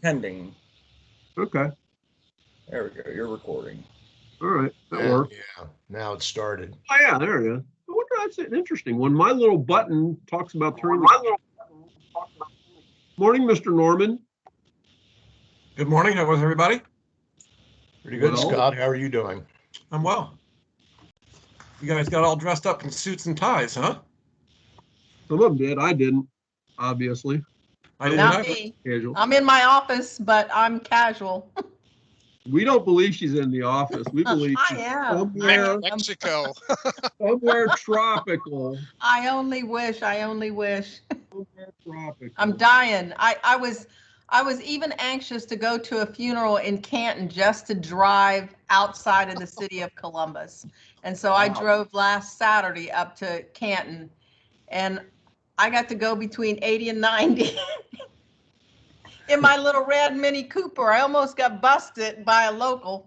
Pending. Okay. There we go. You're recording. All right. That works. Yeah, now it started. Oh, yeah, there it is. I wonder, that's an interesting one. My little button talks about turning. Morning, Mr. Norman. Good morning. How was everybody? Pretty good, Well, Scott. How are you doing? I'm well. You guys got all dressed up in suits and ties, huh? some of them did. I didn't, obviously. I didn't Not either. me. Casual. I'm in my office, but I'm casual. We don't believe she's in the office. We believe I she's am. somewhere, Mexico. somewhere tropical. I only wish. I only wish. Somewhere tropical. I'm dying. I was even anxious to go to a funeral in Canton just to drive outside of the city of Columbus. And so I drove last Saturday up to Canton, and I got to go between 80 and 90 in my little red Mini Cooper. I almost got busted by a local.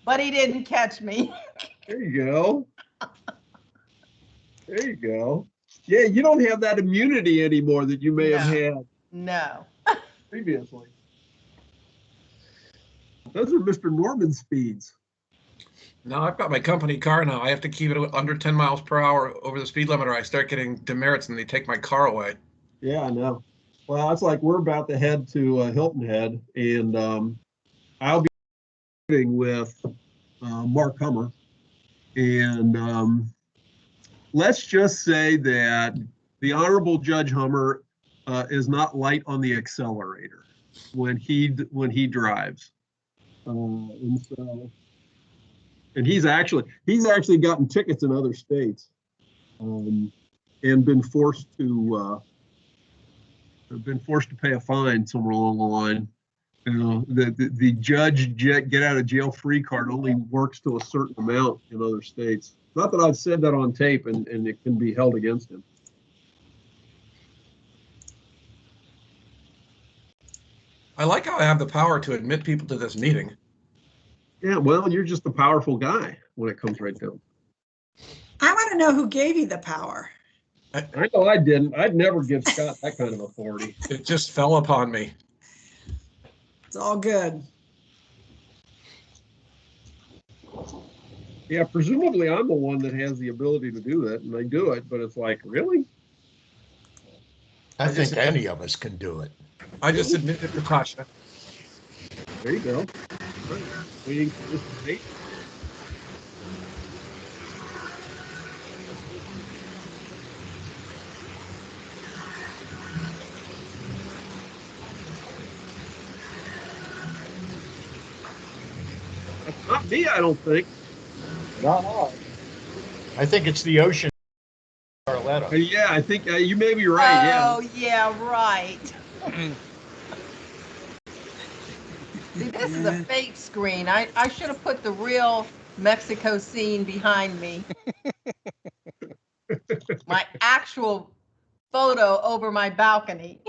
But he didn't catch me. There you go. There you go. Yeah, you don't have that immunity anymore that you may have had No. previously. Those are Mr. Norman's speeds. No, I've got my company car now. I have to keep it under 10 miles per hour over the speed limit, or I start getting demerits and they take my car away. Yeah, I know. Well, it's like we're about to head to Hilton Head, and I'll be meeting with Mark Hummer. And let's just say that the Honorable Judge Hummer is not light on the accelerator when he drives. And he's actually gotten tickets in other states, and been forced to pay a fine somewhere along the line. You know, the judge get out of jail free card only works to a certain amount in other states. Not that I've said that on tape, and it can be held against him. I like how I have the power to admit people to this meeting. Yeah, well, you're just a powerful guy when it comes right down. I want to know who gave you the power. I know I didn't. I'd never give Scott that kind of authority. It just fell upon me. It's all good. Yeah, presumably I'm the one that has the ability to do that, and I do it, but it's like, really? I think any of us can do it. I just admitted to Tasha. There you go. Right. Waiting for this debate. That's not me, I don't think. I think it's the ocean. Carletta. Yeah, I think you may be right. Oh, yeah, right. See, this is a fake screen. I should have put the real Mexico scene behind me. My actual photo over my balcony.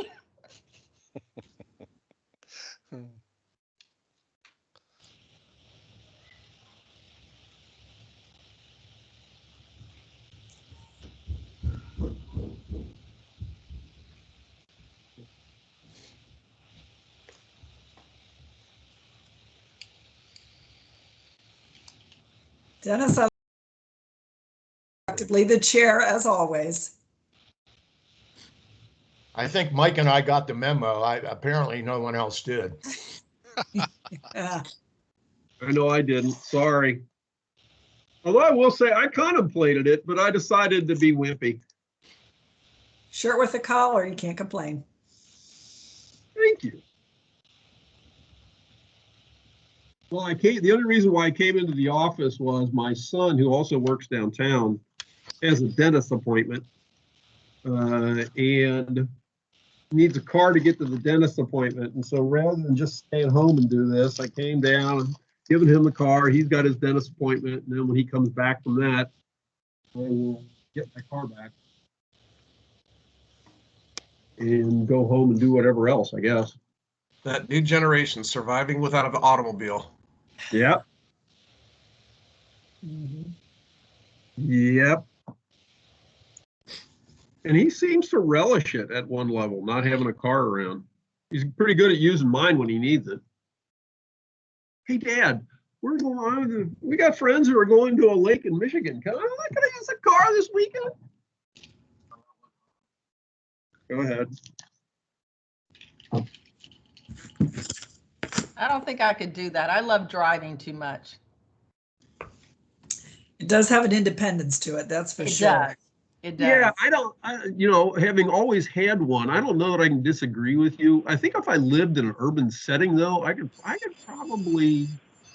Dennis, I the chair as always. I think Mike and I got the memo. Apparently no one else did. Yeah. I know I didn't. Sorry. Although I will say I contemplated it, but I decided to be wimpy. Shirt with a collar, you can't complain. Thank you. Well, the only reason why I came into the office was my son, who also works downtown, has a dentist appointment and needs a car to get to the dentist appointment. And so rather than just staying home and do this, I came down and given him the car. He's got his dentist appointment. And then when he comes back from that, I will get my car back and go home and do whatever else, I guess. That new generation surviving without an automobile. Yep. Mm-hmm. Yep. And he seems to relish it at one level, not having a car around. He's pretty good at using mine when he needs it. Hey, Dad, we got friends who are going to a lake in Michigan. Can I use a car this weekend? Go ahead. I don't think I could do that. I love driving too much. It does have an independence to it, that's for It sure. does. It does. Yeah, having always had one, I don't know that I can disagree with you. I think if I lived in an urban setting, though, I could probably,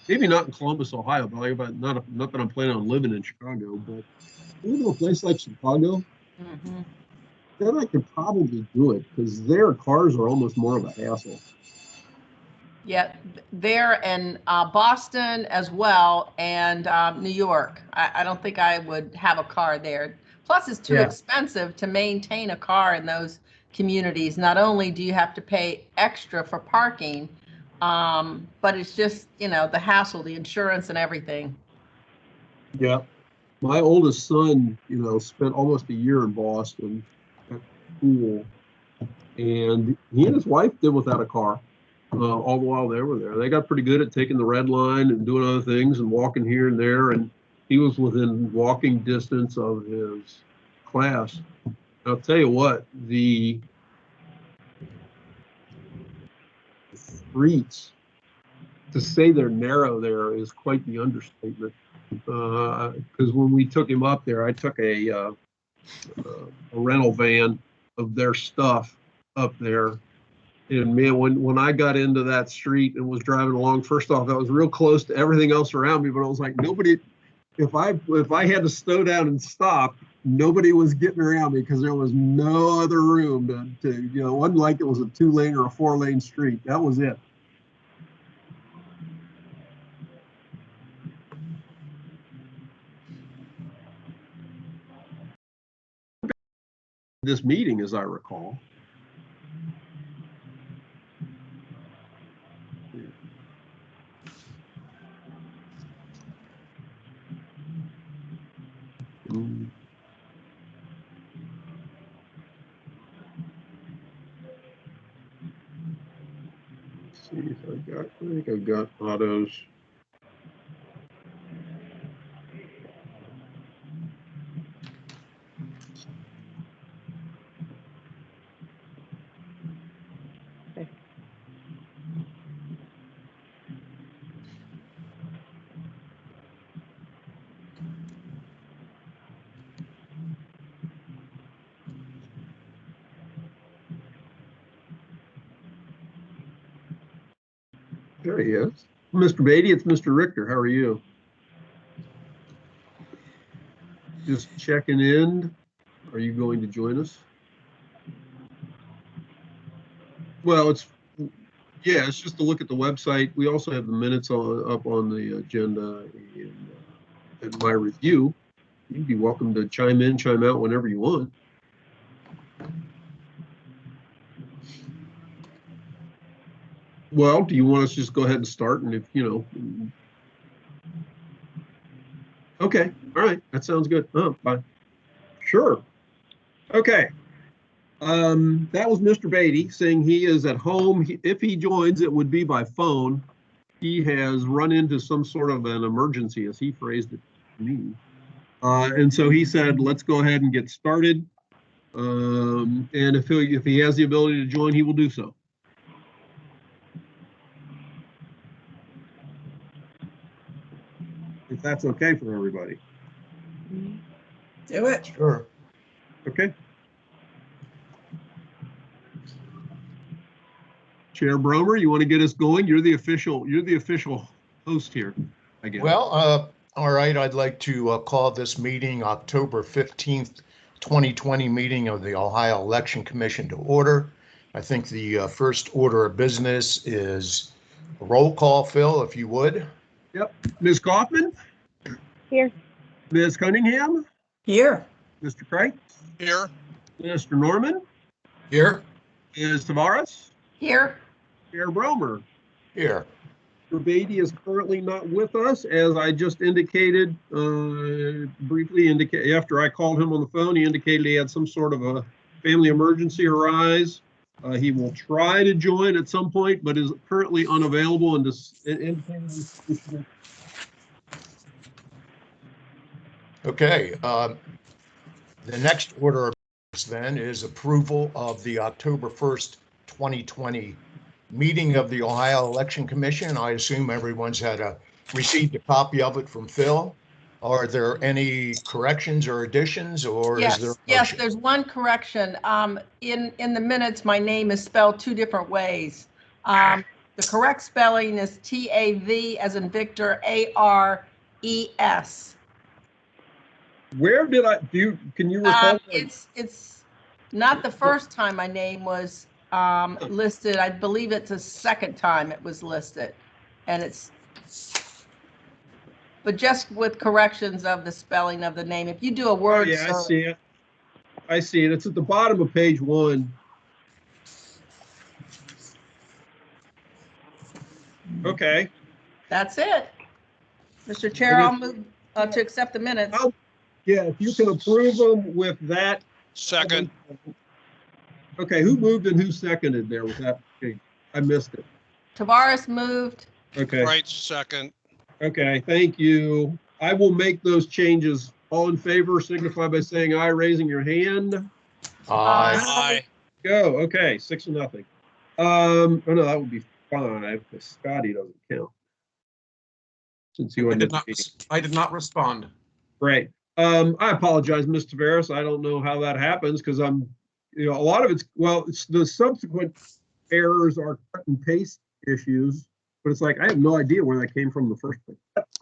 maybe not in Columbus, Ohio, but not that I'm planning on living in Chicago, but even a place like Chicago, Mhm. then I could probably do it because their cars are almost more of a hassle. Yeah, there and Boston as well, and New York. I don't think I would have a car there. Plus, it's too Yeah. expensive to maintain a car in those communities. Not only do you have to pay extra for parking, but it's just, the hassle, the insurance and everything. Yeah. My oldest son, spent almost a year in Boston at school, and he and his wife did without a car all the while they were there. They got pretty good at taking the red line and doing other things and walking here and there, and he was within walking distance of his class. I'll tell you what, the streets, to say they're narrow there is quite the understatement. Because when we took him up there, I took a rental van of their stuff up there. And man, when I got into that street and was driving along, first off, I was real close to everything else around me, but I was like, nobody, if I had to slow down and stop, nobody was getting around me because there was no other room to it wasn't like it was a 2-lane or a 4-lane street. That was it. This meeting, as I recall. Let's see if I think I've got Otto's. There he is. Mr. Beatty, it's Mr. Richter. How are you? Just checking in. Are you going to join us? Well, it's just to look at the website. We also have the minutes up on the agenda and my review. You'd be welcome to chime in, chime out whenever you want. Well, do you want us to just go ahead and start? And if okay, all right, that sounds good. Oh, bye. Sure. Okay. That was Mr. Beatty saying he is at home. If he joins, it would be by phone. He has run into some sort of an emergency, as he phrased it to me. And so he said, let's go ahead and get started. And if he has the ability to join, he will do so. If that's okay for everybody. Do it. Sure. Okay. Chair Bromer, you want to get us going? You're the official host here, I guess. Well, all right. I'd like to call this meeting October 15th, 2020 meeting of the Ohio Election Commission to order. I think the first order of business is a roll call, Phil, if you would. Yep. Ms. Kaufman? Here. Ms. Cunningham? Here. Mr. Craig? Here. Mr. Norman? Here? Ms. Tavares? Here, Chair Bromer? Here. Mr. Beatty is currently not with us, as I just indicated, briefly indicate, after I called him on the phone, he indicated he had some sort of a family emergency arise. He will try to join at some point, but is currently unavailable and Okay, the next order of business then is approval of the October 1st, 2020 meeting of the Ohio Election Commission. I assume everyone's received a copy of it from Phil. Are there any corrections or additions, or is there a Yes, motion? there's one correction. In the minutes, my name is spelled two different ways. The correct spelling is T-A-V as in Victor, A-R-E-S. Where did I do? Can you recall? It's not the first time my name was listed. I believe it's the second time it was listed, and but just with corrections of the spelling of the name. If you do a word Yeah, I search, see it. I see it. It's at the bottom of page 1. Okay. that's it. Mr. Chair, I'll move to accept the minutes. Yeah, if you can approve them with that. Second. Okay, who moved and who seconded there with that? Okay, I missed it. Tavares moved. Okay. Right, second. Okay, thank you. I will make those changes. All in favor, signify by saying aye, raising your hand. Aye. Aye. Go. Okay, 6-0. Oh no, that would be 5 because Scotty doesn't count. Since you I ended did not respond. Great. I apologize, Ms. Tavares. I don't know how that happens because a lot of it's the subsequent errors are cut and paste issues, but it's like I have no idea where that came from in the first place.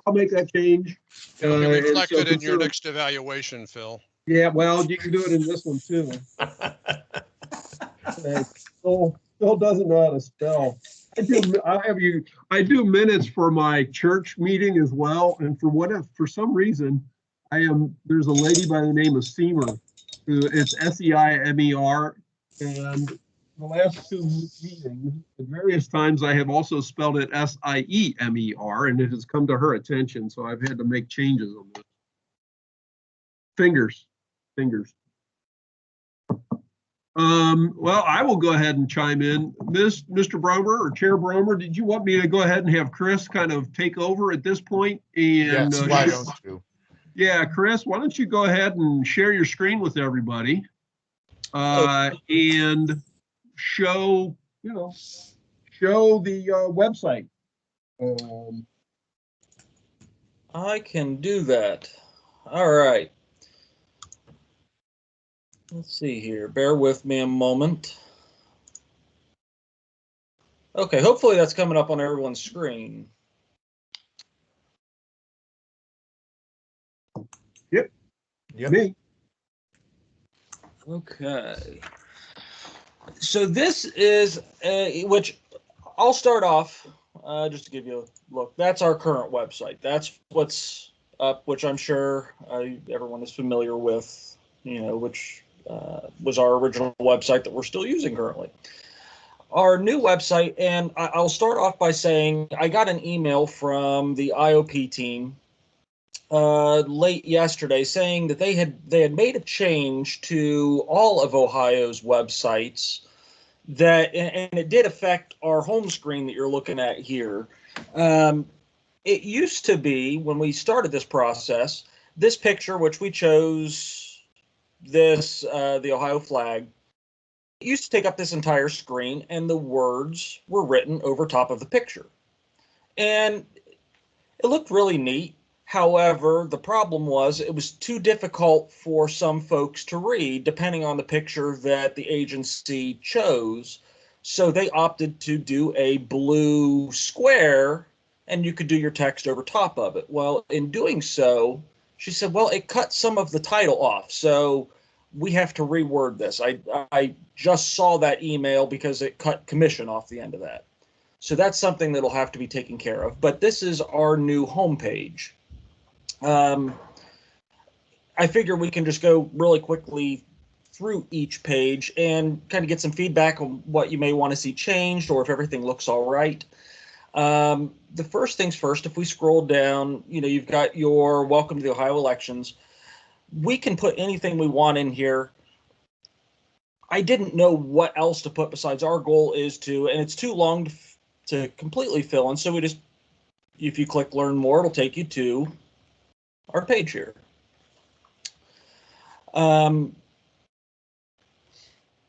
I'll make that change. It'll be and so reflected in your consider- next evaluation, Phil. Yeah, well, you can do it in this one too. Phil doesn't know how to spell. I do minutes for my church meeting as well, and for some reason, there's a lady by the name of Seimer, who it's S-E-I-M-E-R, and the last 2 meetings, at various times, I have also spelled it S-I-E-M-E-R, and it has come to her attention, so I've had to make changes on this. Fingers. Well, I will go ahead and chime in. Mr. Bromer or Chair Bromer, did you want me to go ahead and have Chris kind of take over at this point? And Yes, why don't you? Yeah, Chris, why don't you go ahead and share your screen with everybody and show the website. I can do that. All right. Let's see here. Bear with me a moment. Okay, hopefully that's coming up on everyone's screen. Yep. Me. Okay. So this is, which I'll start off, just to give you a look. That's our current website. That's what's up, which I'm sure everyone is familiar with, which was our original website that we're still using currently. Our new website, and I'll start off by saying I got an email from the IOP team late yesterday saying that they had made a change to all of Ohio's websites and it did affect our home screen that you're looking at here. It used to be, when we started this process, this picture, which we chose the Ohio flag, it used to take up this entire screen and the words were written over top of the picture. And it looked really neat. However, the problem was it was too difficult for some folks to read, depending on the picture that the agency chose. So they opted to do a blue square, and you could do your text over top of it. Well, in doing so, she said, well, it cut some of the title off, so we have to reword this. I just saw that email because it cut commission off the end of that. So that's something that'll have to be taken care of. But this is our new homepage. I figure we can just go really quickly through each page and kind of get some feedback on what you may want to see changed or if everything looks all right. The first things first, if we scroll down, you've got your welcome to the Ohio elections. We can put anything we want in here. I didn't know what else to put besides our goal is to, and it's too long to completely fill. And so if you click learn more, it'll take you to our page here.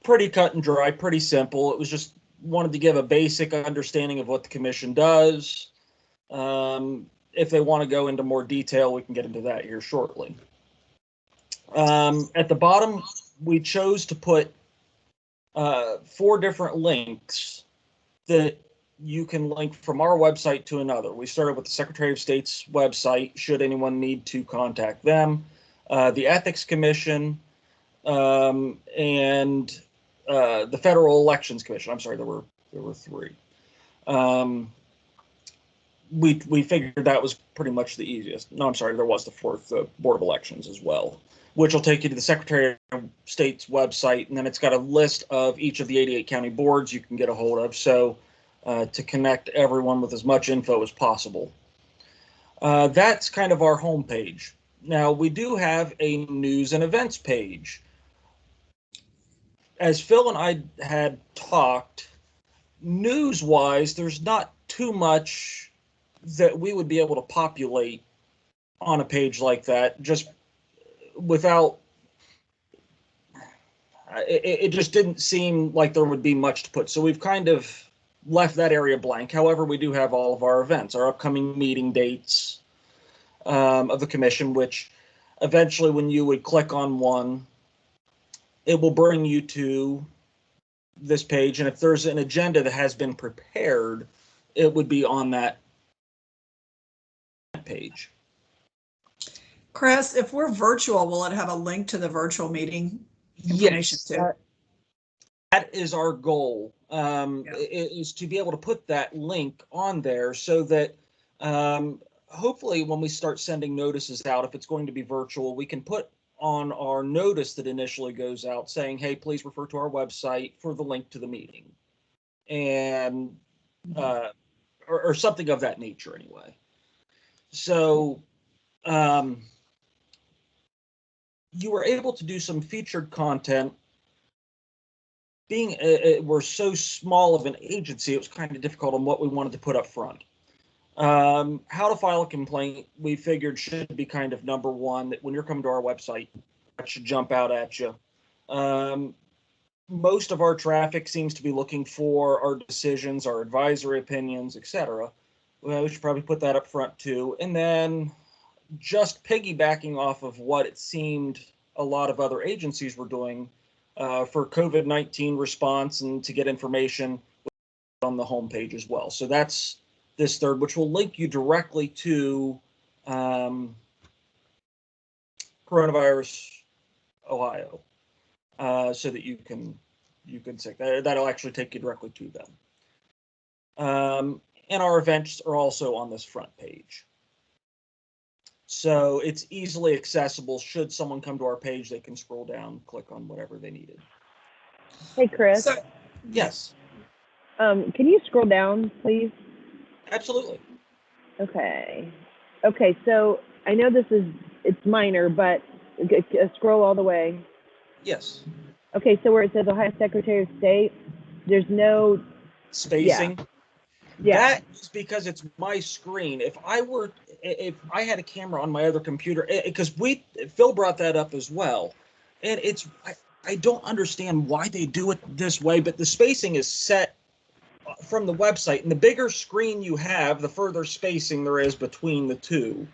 Pretty cut and dry, pretty simple. It was just wanted to give a basic understanding of what the commission does. If they want to go into more detail, we can get into that here shortly. At the bottom, we chose to put 4 different links that you can link from our website to another. We started with the Secretary of State's website, should anyone need to contact them, the Ethics Commission, and the Federal Elections Commission. I'm sorry, there were 3. We figured that was pretty much the easiest. No, I'm sorry, there was the 4th, the Board of Elections as well, which will take you to the Secretary of State's website, and then it's got a list of each of the 88 county boards you can get a hold of, so to connect everyone with as much info as possible. That's kind of our homepage. Now, we do have a news and events page. As Phil and I had talked, news-wise, there's not too much that we would be able to populate on a page like that, just without, it just didn't seem like there would be much to put. So we've kind of left that area blank. However, we do have all of our events, our upcoming meeting dates of the commission, which eventually when you would click on one, it will bring you to this page. And if there's an agenda that has been prepared, it would be on that page. Chris, if we're virtual, will it have a link to the virtual meeting information Yes, too? that is our goal, is to be able to put that link on there so that hopefully when we start sending notices out, if it's going to be virtual, we can put on our notice that initially goes out saying, hey, please refer to our website for the link to the meeting, and or something of that nature anyway. So you were able to do some featured content. Being we're so small of an agency, it was kind of difficult on what we wanted to put up front. How to file a complaint, we figured should be kind of number 1, that when you're coming to our website, that should jump out at you. Most of our traffic seems to be looking for our decisions, our advisory opinions, etc. Well, we should probably put that up front too. And then just piggybacking off of what it seemed a lot of other agencies were doing for COVID-19 response and to get information on the homepage as well. So that's this 3rd, which will link you directly to Coronavirus Ohio, so that you can check that. That'll actually take you directly to them. And our events are also on this front page. So it's easily accessible. Should someone come to our page, they can scroll down, click on whatever they needed. Hey, Chris. So, Yes, Can you scroll down, please? absolutely. Okay. Okay, so I know it's minor, but scroll all the way. Yes. Okay, so where it says Ohio Secretary of State, there's no Spacing. Yeah. That's because it's my screen. If I had a camera on my other computer, because Phil brought that up as well, and I don't understand why they do it this way, but the spacing is set from the website, and the bigger screen you have, the further spacing there is between the two.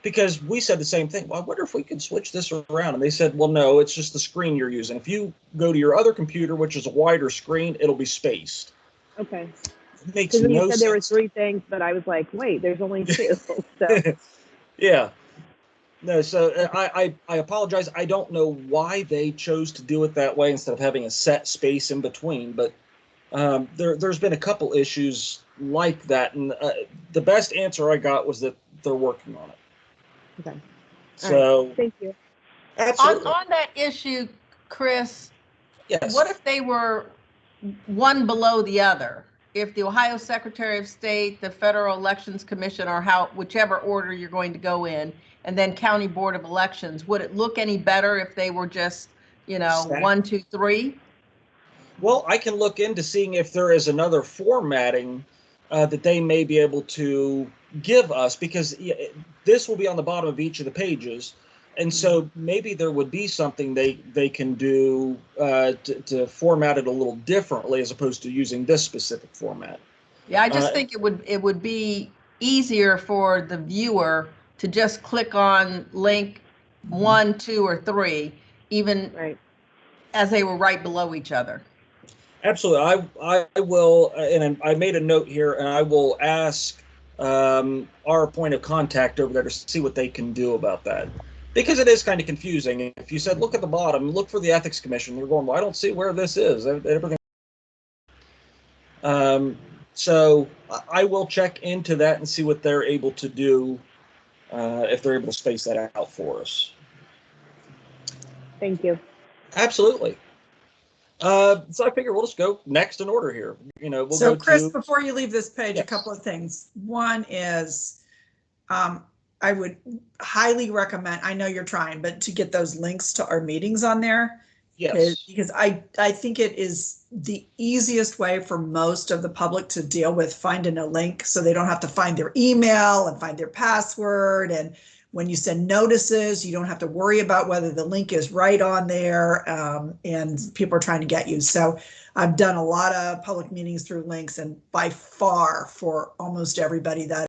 Because we said the same thing. Well, I wonder if we could switch this around. And they said, well, no, it's just the screen you're using. If you go to your other computer, which is a wider screen, it'll be spaced. Okay. It makes Because no you said sense. there were 3 things, but I was like, wait, there's only 2. So Yeah. No, so I apologize. I don't know why they chose to do it that way instead of having a set space in between, but there's been a couple issues like that, and the best answer I got was that they're working on it. okay. So Thank you. absolutely. On that issue, Chris, Yes. what if they were one below the other? if the Ohio Secretary of State, the Federal Elections Commission, or whichever order you're going to go in, and then County Board of Elections, would it look any better if they were just, Stacked. 1, 2, 3? Well, I can look into seeing if there is another formatting that they may be able to give us, because this will be on the bottom of each of the pages. And so maybe there would be something they can do to format it a little differently as opposed to using this specific format. Yeah, I just think it would be easier for the viewer to just click on link 1, 2, or 3, even Right. as they were right below each other. Absolutely. I will, and I made a note here, and I will ask our point of contact over there to see what they can do about that. Because it is kind of confusing. If you said, look at the bottom, look for the Ethics Commission, they're going, well, I don't see where this is. Everything. So I will check into that and see what they're able to do, if they're able to space that out for us. Thank you. Absolutely. So I figure we'll just go next in order here. We'll So go Chris, to, before you leave this page, a Yes. couple of things. One is, I would highly recommend, I know you're trying, but to get those links to our meetings on there. yes. Because I think it is the easiest way for most of the public to deal with finding a link, so they don't have to find their email and find their password. And when you send notices, you don't have to worry about whether the link is right on there, and people are trying to get you. So I've done a lot of public meetings through links, and by far for almost everybody that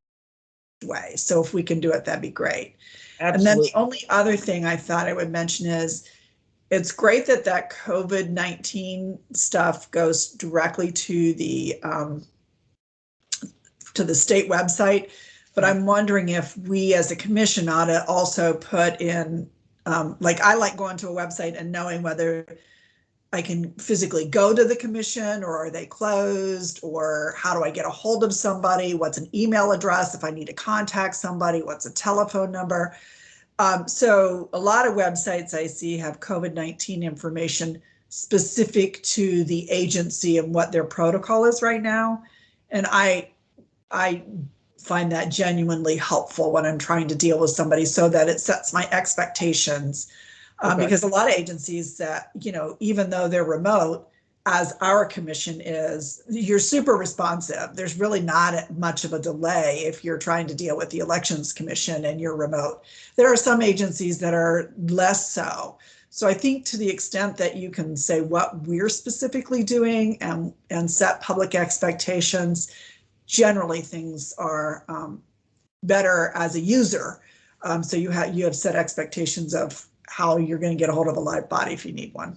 way. So if we can do it, that'd be great. And then Absolutely. the only other thing I thought I would mention is, it's great that COVID-19 stuff goes directly to the state website, but I'm wondering if we as a commission ought to also put in, like, I like going to a website and knowing whether I can physically go to the commission, or are they closed, or how do I get a hold of somebody? What's an email address if I need to contact somebody? What's a telephone number? So a lot of websites I see have COVID-19 information specific to the agency and what their protocol is right now. And I find that genuinely helpful when I'm trying to deal with somebody, so that it sets my expectations. Okay. Because a lot of agencies that, even though they're remote, as our commission is, you're super responsive. There's really not much of a delay if you're trying to deal with the Elections Commission and you're remote. There are some agencies that are less so. So I think to the extent that you can say what we're specifically doing and set public expectations, generally things are better as a user. So you have set expectations of how you're going to get a hold of a live body if you need one.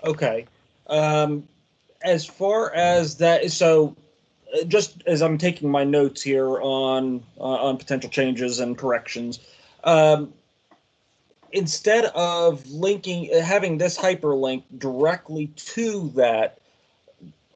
Okay. As far as that, so just as I'm taking my notes here on potential changes and corrections, instead of having this hyperlink directly to that,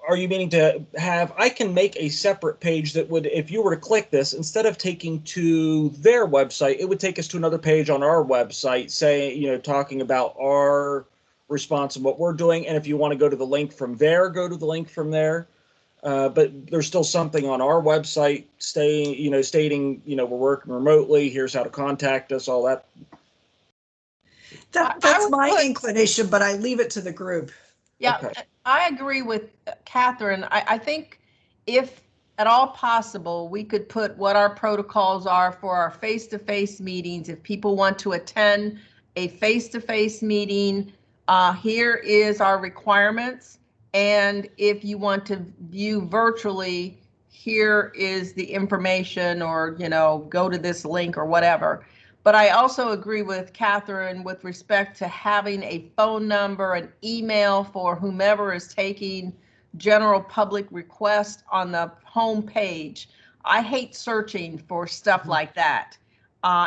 are you meaning to have, I can make a separate page that would, if you were to click this, instead of taking to their website, it would take us to another page on our website saying, talking about our response and what we're doing. And if you want to go to the link from there, go to the link from there. But there's still something on our website stating, we're working remotely, here's how to contact us, all that. That's my inclination, but I leave it to the group. Yeah, Okay. I agree with Catherine. I think if at all possible, we could put what our protocols are for our face-to-face meetings. If people want to attend a face-to-face meeting, here is our requirements. And if you want to view virtually, here is the information, or, go to this link or whatever. But I also agree with Catherine with respect to having a phone number, an email for whomever is taking general public requests on the home page. I hate searching for stuff like that.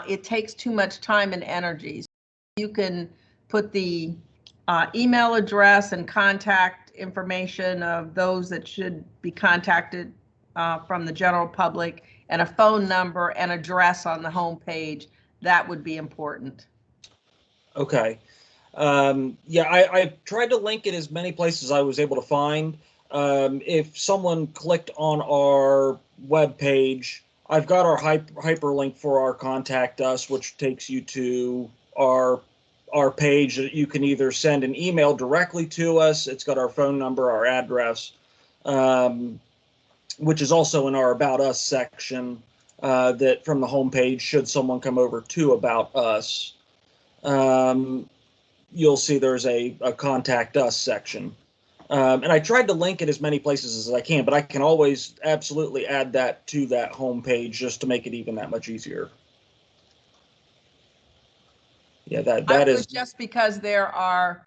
It takes too much time and energy. So you can put the email address and contact information of those that should be contacted from the general public, and a phone number and address on the home page. That would be important. Okay. Yeah, I tried to link it as many places I was able to find. If someone clicked on our web page, I've got our hyperlink for our contact us, which takes you to our page that you can either send an email directly to us. It's got our phone number, our address, which is also in our About Us section, that from the homepage, should someone come over to About Us, you'll see there's a Contact Us section. And I tried to link it as many places as I can, but I can always absolutely add that to that homepage just to make it even that much easier. Yeah, that is just because there are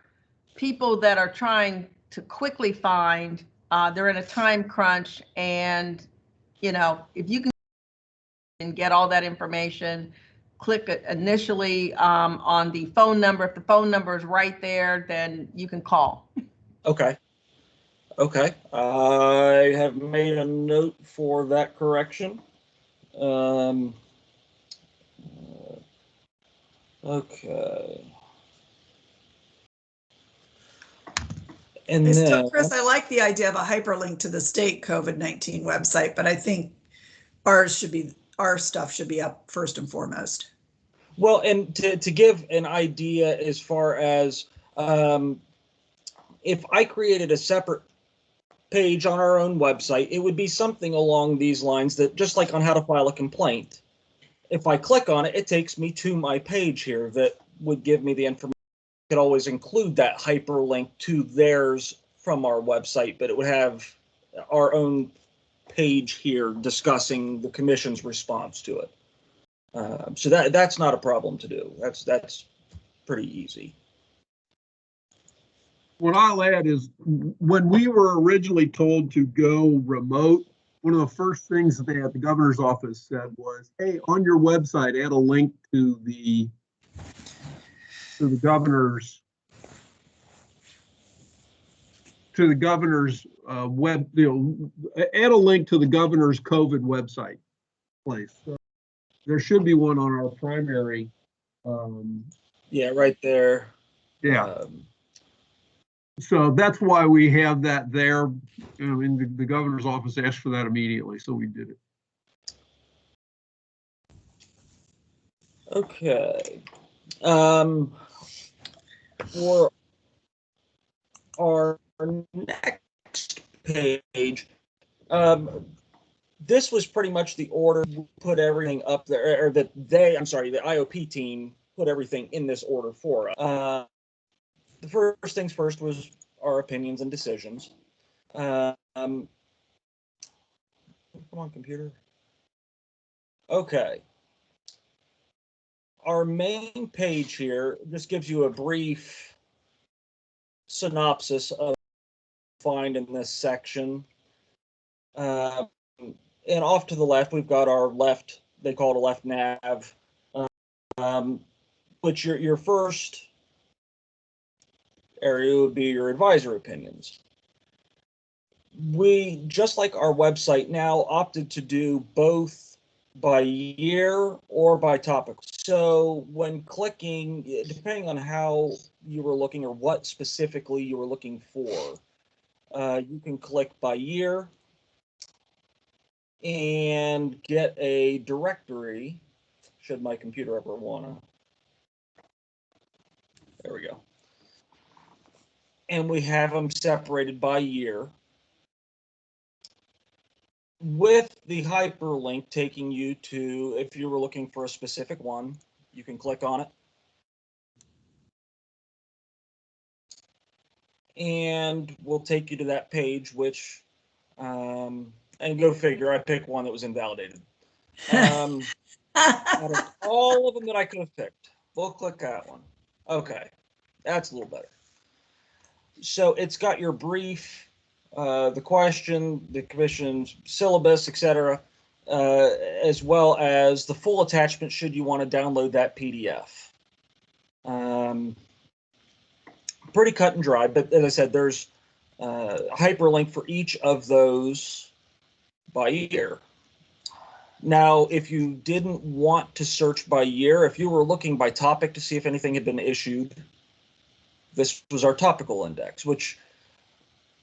people that are trying to quickly find, they're in a time crunch, and if you can get all that information, click it initially on the phone number. If the phone number is right there, then you can call. Okay. Okay. I have made a note for that correction. Okay. And I then, still, Chris, I like the idea of a hyperlink to the state COVID-19 website, but I think our stuff should be up first and foremost. well, and to give an idea as far as if I created a separate page on our own website, it would be something along these lines, that just like on how to file a complaint, if I click on it, it takes me to my page here that would give me the information. I could always include that hyperlink to theirs from our website, but it would have our own page here discussing the commission's response to it. So that's not a problem to do. That's pretty easy. What I'll add is, when we were originally told to go remote, one of the first things that the governor's office said was, hey, on your website, add a link to the governor's web, add a link to the governor's COVID website place. So there should be one on our primary. Yeah, right there. Yeah. So that's why we have that there. And the governor's office asked for that immediately, so we did it. Okay. For our next page, this was pretty much the order. We put everything up there, or that the IOP team put everything in this order for us. The first things first was our opinions and decisions. Come on, computer. Okay. Our main page here just gives you a brief synopsis of what you find in this section. And off to the left, we've got our left, they call it a left nav, which your first area would be your advisor opinions. We, just like our website now, opted to do both by year or by topic. So when clicking, depending on how you were looking or what specifically you were looking for, you can click by year and get a directory, should my computer ever wanna. There we go. And we have them separated by year, with the hyperlink taking you to, if you were looking for a specific one, you can click on it. And we'll take you to that page, which, and go figure, I picked one that was invalidated. Out of all of them that I could have picked, we'll click that one. Okay, that's a little better. So it's got your brief, the question, the commission's syllabus, etc., as well as the full attachment should you want to download that PDF. Pretty cut and dry, but as I said, there's a hyperlink for each of those by year. Now, if you didn't want to search by year, if you were looking by topic to see if anything had been issued, this was our topical index, which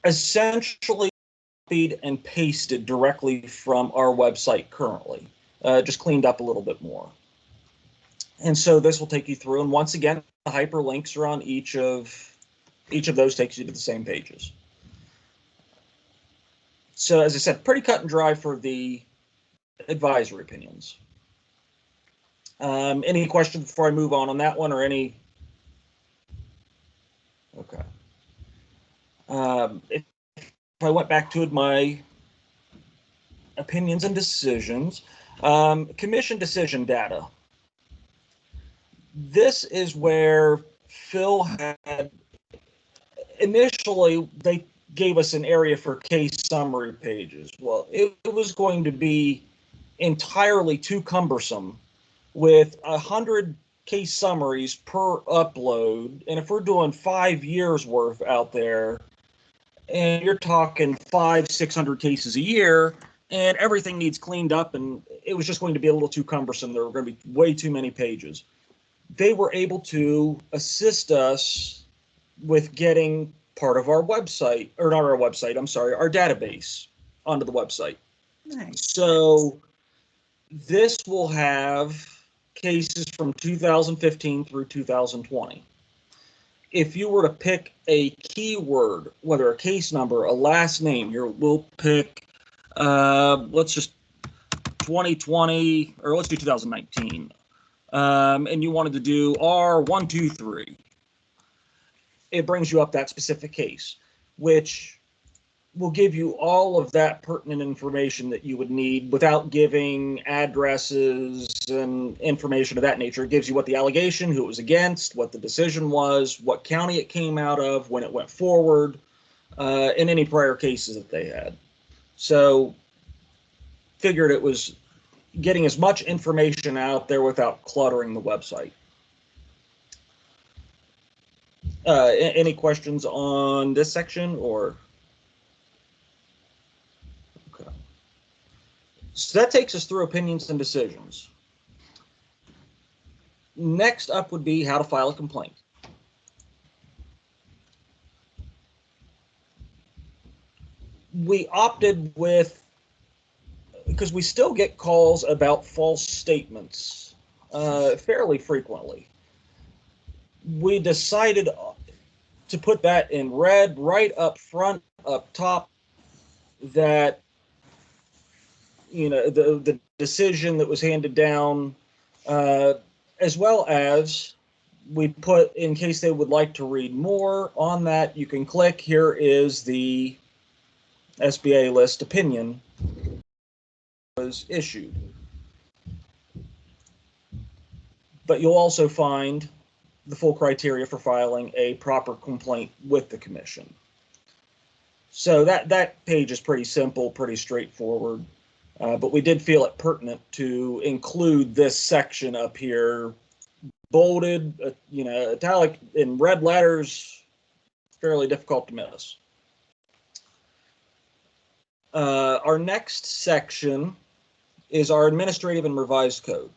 essentially copied and pasted directly from our website currently, just cleaned up a little bit more. And so this will take you through, and once again, the hyperlinks are on each of those, takes you to the same pages. So as I said, pretty cut and dry for the advisory opinions. Any questions before I move on that one, or any? Okay. If I went back to my opinions and decisions, commission decision data. This is where Phil had initially, they gave us an area for case summary pages. Well, it was going to be entirely too cumbersome with 100 case summaries per upload. And if we're doing 5 years worth out there, and you're talking 500-600 cases a year, and everything needs cleaned up, and it was just going to be a little too cumbersome. There were going to be way too many pages. They were able to assist us with getting part of our website, or not our website, I'm sorry, our database onto the website. Nice. So this will have cases from 2015 through 2020. If you were to pick a keyword, whether a case number, a last name, we'll pick, let's just 2020, or let's do 2019. And you wanted to do R123. It brings you up that specific case, which will give you all of that pertinent information that you would need without giving addresses and information of that nature. It gives you what the allegation, who it was against, what the decision was, what county it came out of, when it went forward, and any prior cases that they had. So figured it was getting as much information out there without cluttering the website. Any questions on this section, or? Okay. So that takes us through opinions and decisions. Next up would be how to file a complaint. We opted with, because we still get calls about false statements fairly frequently. We decided to put that in red right up front, up top, that, you know, the decision that was handed down, as well as we put, in case they would like to read more on that, you can click, here is the SBA list opinion was issued. But you'll also find the full criteria for filing a proper complaint with the commission. So that page is pretty simple, pretty straightforward, but we did feel it pertinent to include this section up here, bolded, you know, italic in red letters, fairly difficult to miss. Our next section is our administrative and revised code.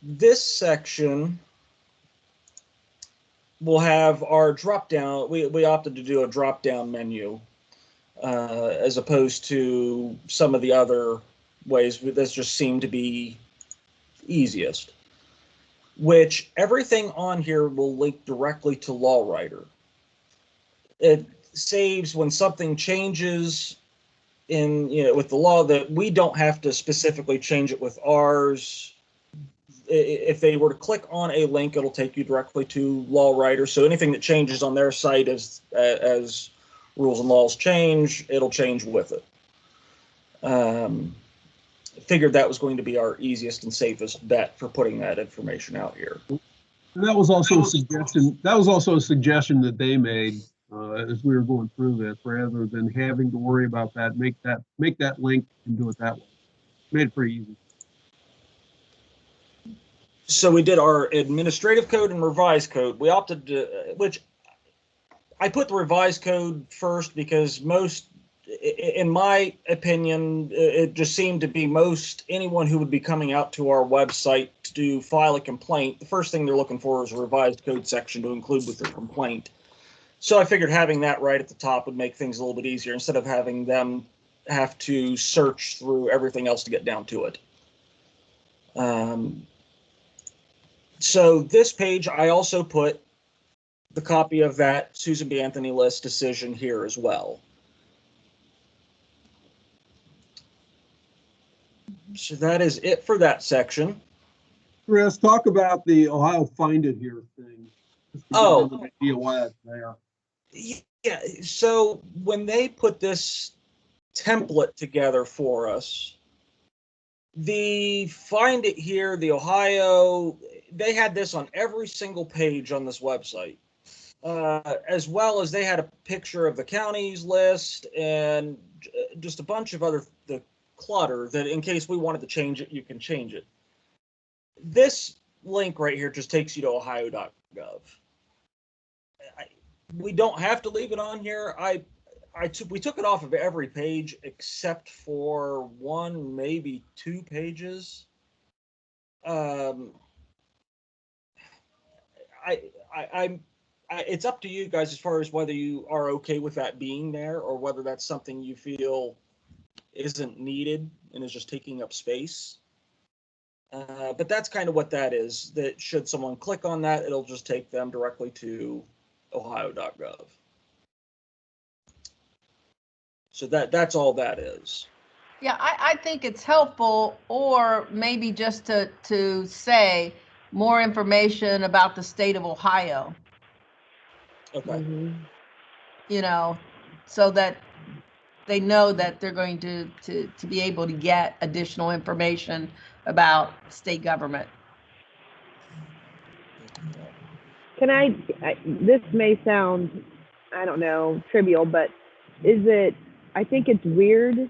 This section will have our drop down. We opted to do a drop down menu as opposed to some of the other ways. This just seemed to be easiest, which everything on here will link directly to LawWriter. It saves when something changes in, you know, with the law, that we don't have to specifically change it with ours. If they were to click on a link, it'll take you directly to LawWriter. So anything that changes on their site as rules and laws change, it'll change with it. Figured that was going to be our easiest and safest bet for putting that information out here. And that was also a suggestion. That was also a suggestion that they made as we were going through this, rather than having to worry about that. Make that link and do it that way. Made it pretty easy. So we did our administrative code and revised code. We opted to, which I put the revised code first because most in my opinion, it just seemed to be most anyone who would be coming out to our website to file a complaint. The first thing they're looking for is a revised code section to include with their complaint. So I figured having that right at the top would make things a little bit easier instead of having them have to search through everything else to get down to it. So this page, I also put the copy of that Susan B. Anthony List decision here as well. So that is it for that section. Chris, talk about the Ohio Find It Here thing. Just to give Oh. them an idea why it's there. Yeah, so when they put this template together for us, the Find It Here, the Ohio, they had this on every single page on this website, as well as they had a picture of the county's list and just a bunch of other the clutter that in case we wanted to change it, you can change it. This link right here just takes you to ohio.gov. We don't have to leave it on here. We took it off of every page except for one, maybe 2 pages. It's up to you guys as far as whether you are okay with that being there or whether that's something you feel isn't needed and is just taking up space. But that's kind of what that is. That should someone click on that, it'll just take them directly to ohio.gov. So that's all that is. Yeah, I think it's helpful, or maybe just to say more information about the state of Ohio, Okay. Mhm. you know, so that they know that they're going to be able to get additional information about state government. Can this may sound, I don't know, trivial, but I think it's weird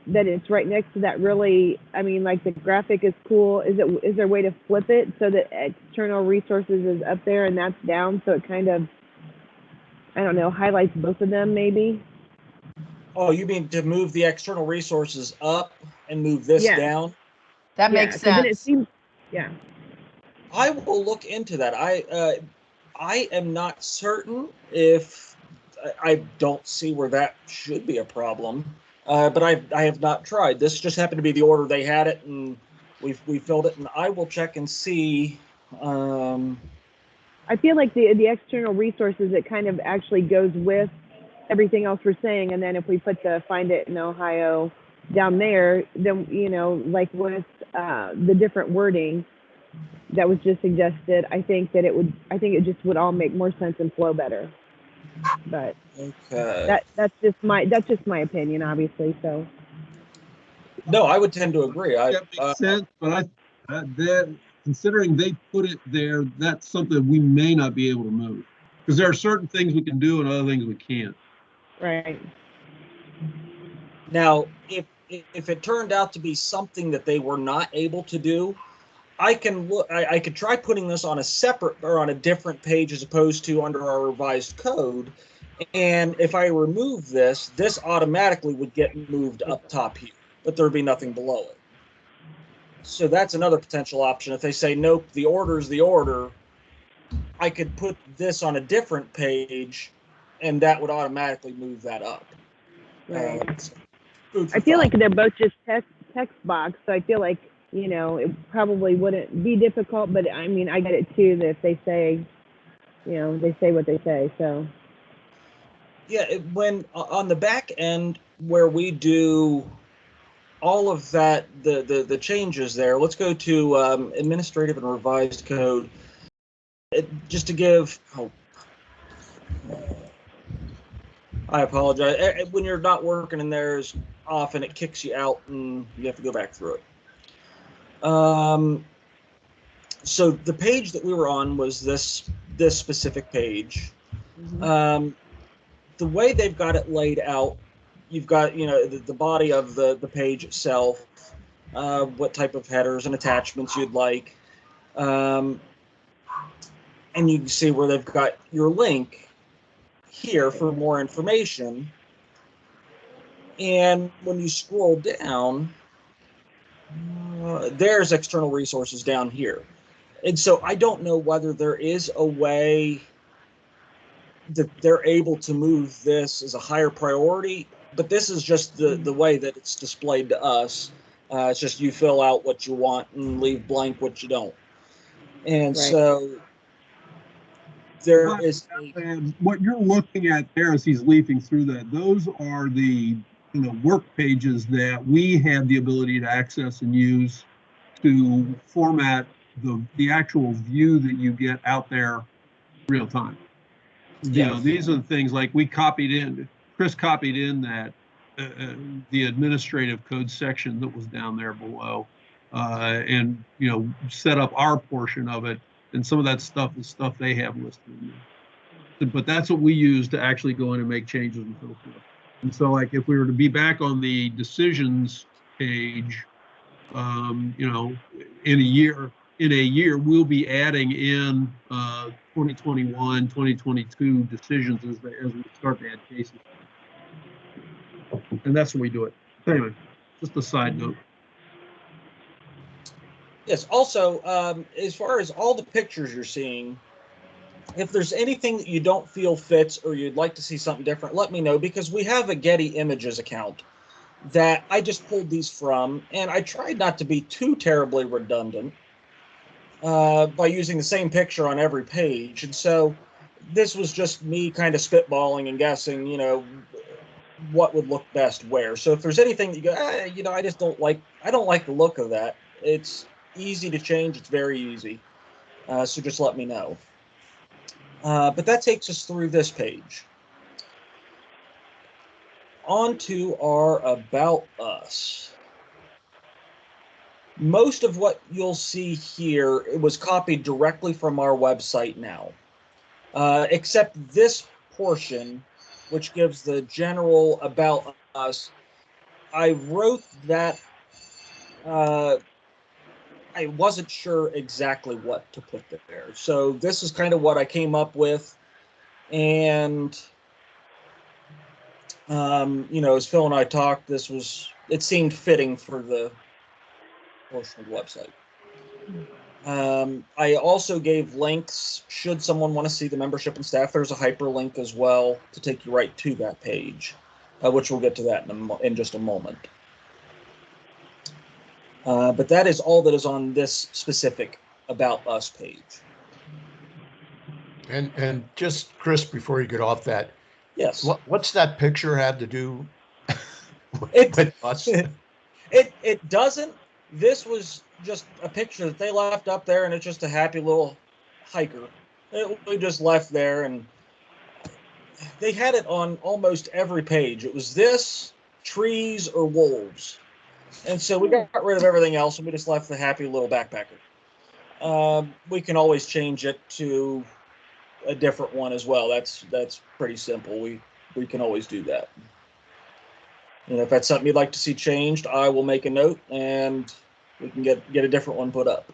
that it's right next to that really, I mean, like the graphic is cool. Is there a way to flip it so that external resources is up there and that's down? So it kind of, I don't know, highlights both of them maybe? Oh, you mean to move the external resources up and move this Yeah. down? That Yeah, makes 'cause then it sense. seems, yeah. I will look into that. I am not certain if I don't see where that should be a problem, but I have not tried. This just happened to be the order they had it, and we filled it. And I will check and see. I feel like the external resources, it kind of actually goes with everything else we're saying. And then if we put the Find It in Ohio down there, then, you know, like with the different wording that was just suggested, I think it just would all make more sense and flow better. But Okay. that's just my opinion, obviously. So No, I would tend to agree. That makes sense, but that considering they put it there, that's something we may not be able to move because there are certain things we can do and other things we can't. right. Now, if it turned out to be something that they were not able to do, I can look. I could try putting this on a separate or on a different page as opposed to under our revised code. And if I remove this, this automatically would get moved up top here, but there'd be nothing below it. So that's another potential option. If they say nope, the order is the order, I could put this on a different page, and that would automatically move that up. Right. Food for I feel thought. like they're both just text box, so I feel like, you know, it probably wouldn't be difficult, but I mean, I get it too, that if they say, you know, they say what they say, so. Yeah, when on the back end where we do all of that, the changes there, let's go to administrative and revised code. Just to give, I apologize. When you're not working in there as often, it kicks you out and you have to go back through it. So the page that we were on was this specific page. Mhm. The way they've got it laid out, you've got, you know, the body of the page itself, what type of headers and attachments you'd like. And you can see where they've got your link here for more information. And when you scroll down, there's external resources down here. And so I don't know whether there is a way that they're able to move this as a higher priority, but this is just the way that it's displayed to us. It's just you fill out what you want and leave blank what you don't. And Right. so there is And what you're looking at there as he's leafing through that, those are the work pages that we have the ability to access and use to format the actual view that you get out there real time. Yeah. These are the things like Chris copied in that the administrative code section that was down there below, and set up our portion of it, and some of that stuff is stuff they have listed in there. But that's what we use to actually go in and make changes and so forth. And so, like, if we were to be back on the decisions page, in a year, we'll be adding in 2021, 2022 decisions as we start to add cases. And that's when we do it. Anyway, just a side note. Yes. Also, as far as all the pictures you're seeing, if there's anything that you don't feel fits or you'd like to see something different, let me know, because we have a Getty Images account that I just pulled these from, and I tried not to be too terribly redundant by using the same picture on every page. And so this was just me kind of spitballing and guessing, what would look best where. So if there's anything that you go, I just don't like the look of that. It's easy to change. It's very easy. So just let me know. But that takes us through this page. On to our About Us. Most of what you'll see here, it was copied directly from our website now, except this portion, which gives the general About Us. I wrote that. I wasn't sure exactly what to put there. So this is kind of what I came up with. And, as Phil and I talked, it seemed fitting for the portion of the website. I also gave links, should someone want to see the membership and staff. There's a hyperlink as well to take you right to that page, which we'll get to that in just a moment. But that is all that is on this specific About Us page. And just, Chris, before you get off that, Yes. what's that picture had to do with us? It doesn't. This was just a picture that they left up there, and it's just a happy little hiker. We just left there, and they had it on almost every page. It was this, trees, or wolves. And so we got rid of everything else, and we just left the happy little backpacker. We can always change it to a different one as well. That's pretty simple. We can always do that. If that's something you'd like to see changed, I will make a note, and we can get a different one put up.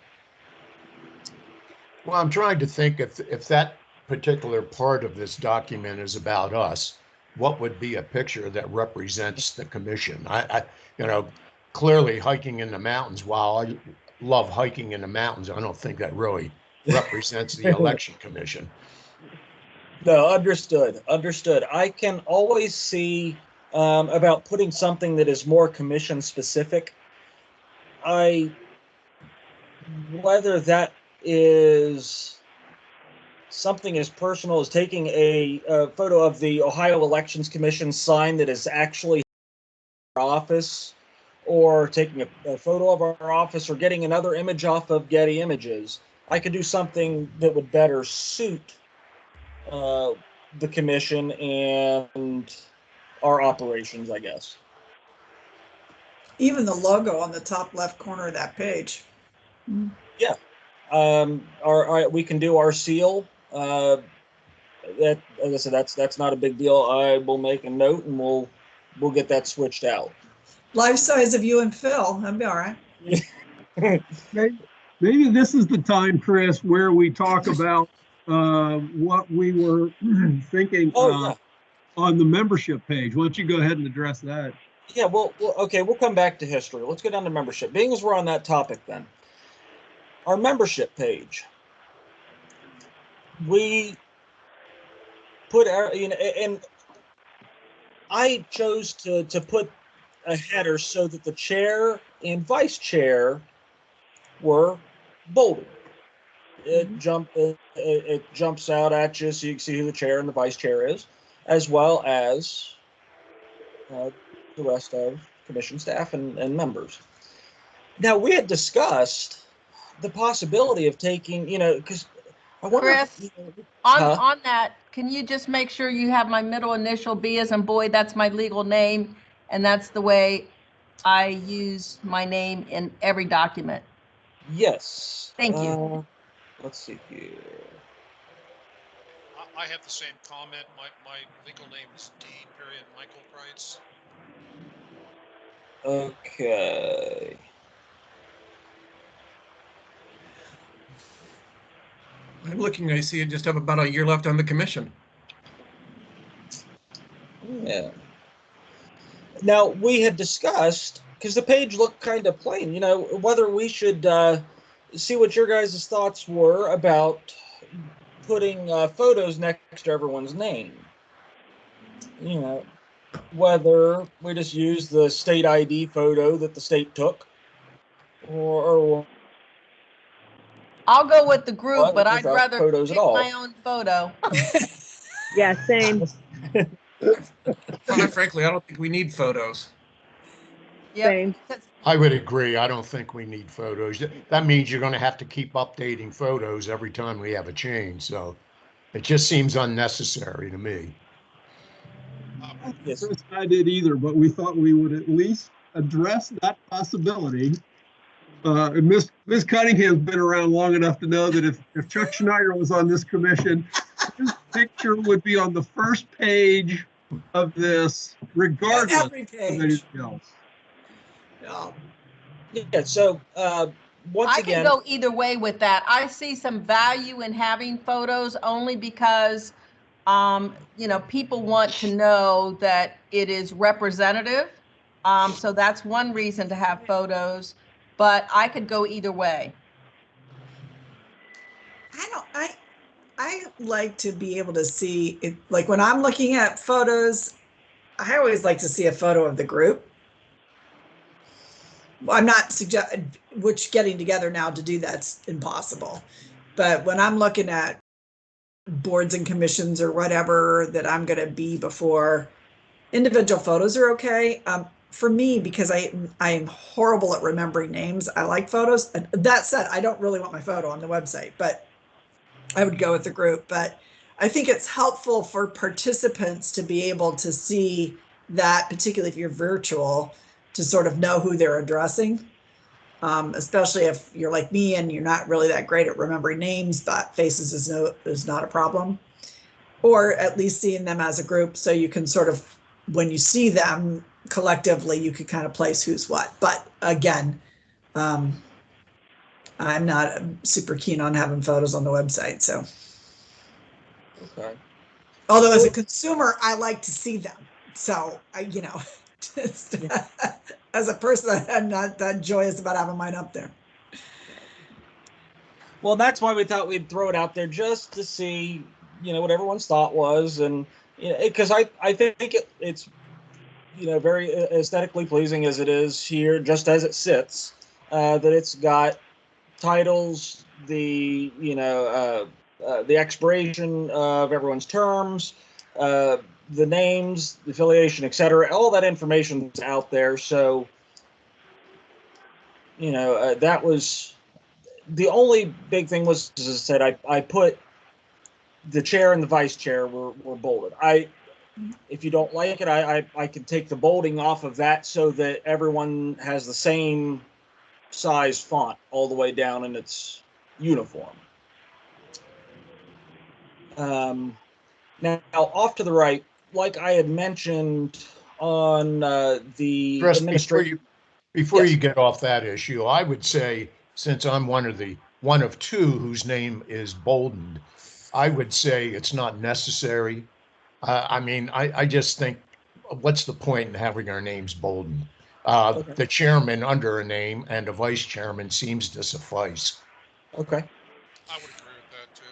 Well, I'm trying to think if that particular part of this document is about us, what would be a picture that represents the commission? I clearly hiking in the mountains, while I love hiking in the mountains, I don't think that really represents the election commission. No, understood. I can always see about putting something that is more commission specific. Whether that is something as personal as taking a photo of the Ohio Elections Commission sign that is actually our office, or taking a photo of our office, or getting another image off of Getty Images. I could do something that would better suit the commission and our operations, I guess. Even the logo on the top left corner of that page. Yeah. We can do our seal. That, as I said, that's not a big deal. I will make a note, and we'll get that switched out. Life size of you and Phil. That'd be all right. Maybe this is the time, Chris, where we talk about what we were thinking on the membership page. Why don't you go ahead and address that? Yeah, okay, we'll come back to history. Let's get down to membership. Being as we're on that topic then, our membership page, we put our, and I chose to put a header so that the chair and vice chair were bolded. It jumps out at you so you can see who the chair and the vice chair is, as well as the rest of commission staff and members. Now, we had discussed the possibility of taking, because I wonder Chris, on that, can you just make sure you have my middle initial B as in boy? That's my legal name, and that's the way I use my name in every document. Yes. Thank you. Let's see here. I have the same comment. My legal name is D. Michael Price. Okay. I'm looking, I see you just have about a year left on the commission. Yeah. Now, we had discussed, because the page looked kind of plain, whether we should see what your guys' thoughts were about putting photos next to everyone's name. Whether we just use the state ID photo that the state took, or I'll go with the group, but I'd without rather photos at pick all. my own photo. Yeah, same. Quite frankly, I don't think we need photos. Yep. Same. I would agree. I don't think we need photos. That means you're going to have to keep updating photos every time we have a change. So it just seems unnecessary to me. Yes. Chris and I did either, but we thought we would at least address that possibility. And Ms. Cunningham's been around long enough to know that if Chuck Schneider was on this commission, his picture would be on the first page of this, regardless Every of page. anything else. Yeah. So once I again, can go either way with that. I see some value in having photos only because, people want to know that it is representative. So that's one reason to have photos, but I could go either way. I like to be able to see it, like when I'm looking at photos, I always like to see a photo of the group. I'm not which getting together now to do that's impossible. But when I'm looking at boards and commissions or whatever that I'm going to be before, individual photos are okay. For me, because I am horrible at remembering names, I like photos. That said, I don't really want my photo on the website, but I would go with the group. But I think it's helpful for participants to be able to see that, particularly if you're virtual, to sort of know who they're addressing, especially if you're like me and you're not really that great at remembering names, but faces is not a problem. Or at least seeing them as a group, so you can sort of, when you see them collectively, you can kind of place who's what. But again, I'm not super keen on having photos on the website. So, okay. although as a consumer, I like to see them. So just, as a person, I'm not that joyous about having mine up there. Well, that's why we thought we'd throw it out there just to see, what everyone's thought was, and because I think it's very aesthetically pleasing as it is here, just as it sits. That it's got titles, the expiration of everyone's terms, the names, the affiliation, etc. All that information is out there. So, that was the only big thing was, as I said, I put the chair and the vice chair were bolded. If you don't like it, I can take the bolding off of that so that everyone has the same size font all the way down in its uniform. Now, off to the right, like I had mentioned on the Chris, administration. before Yes. you get off that issue, I would say, since I'm one of two whose name is boldened, I would say it's not necessary. I just think what's the point in having our names bolded? Okay. The chairman under a name and a vice chairman seems to suffice. Okay. I would agree with that too.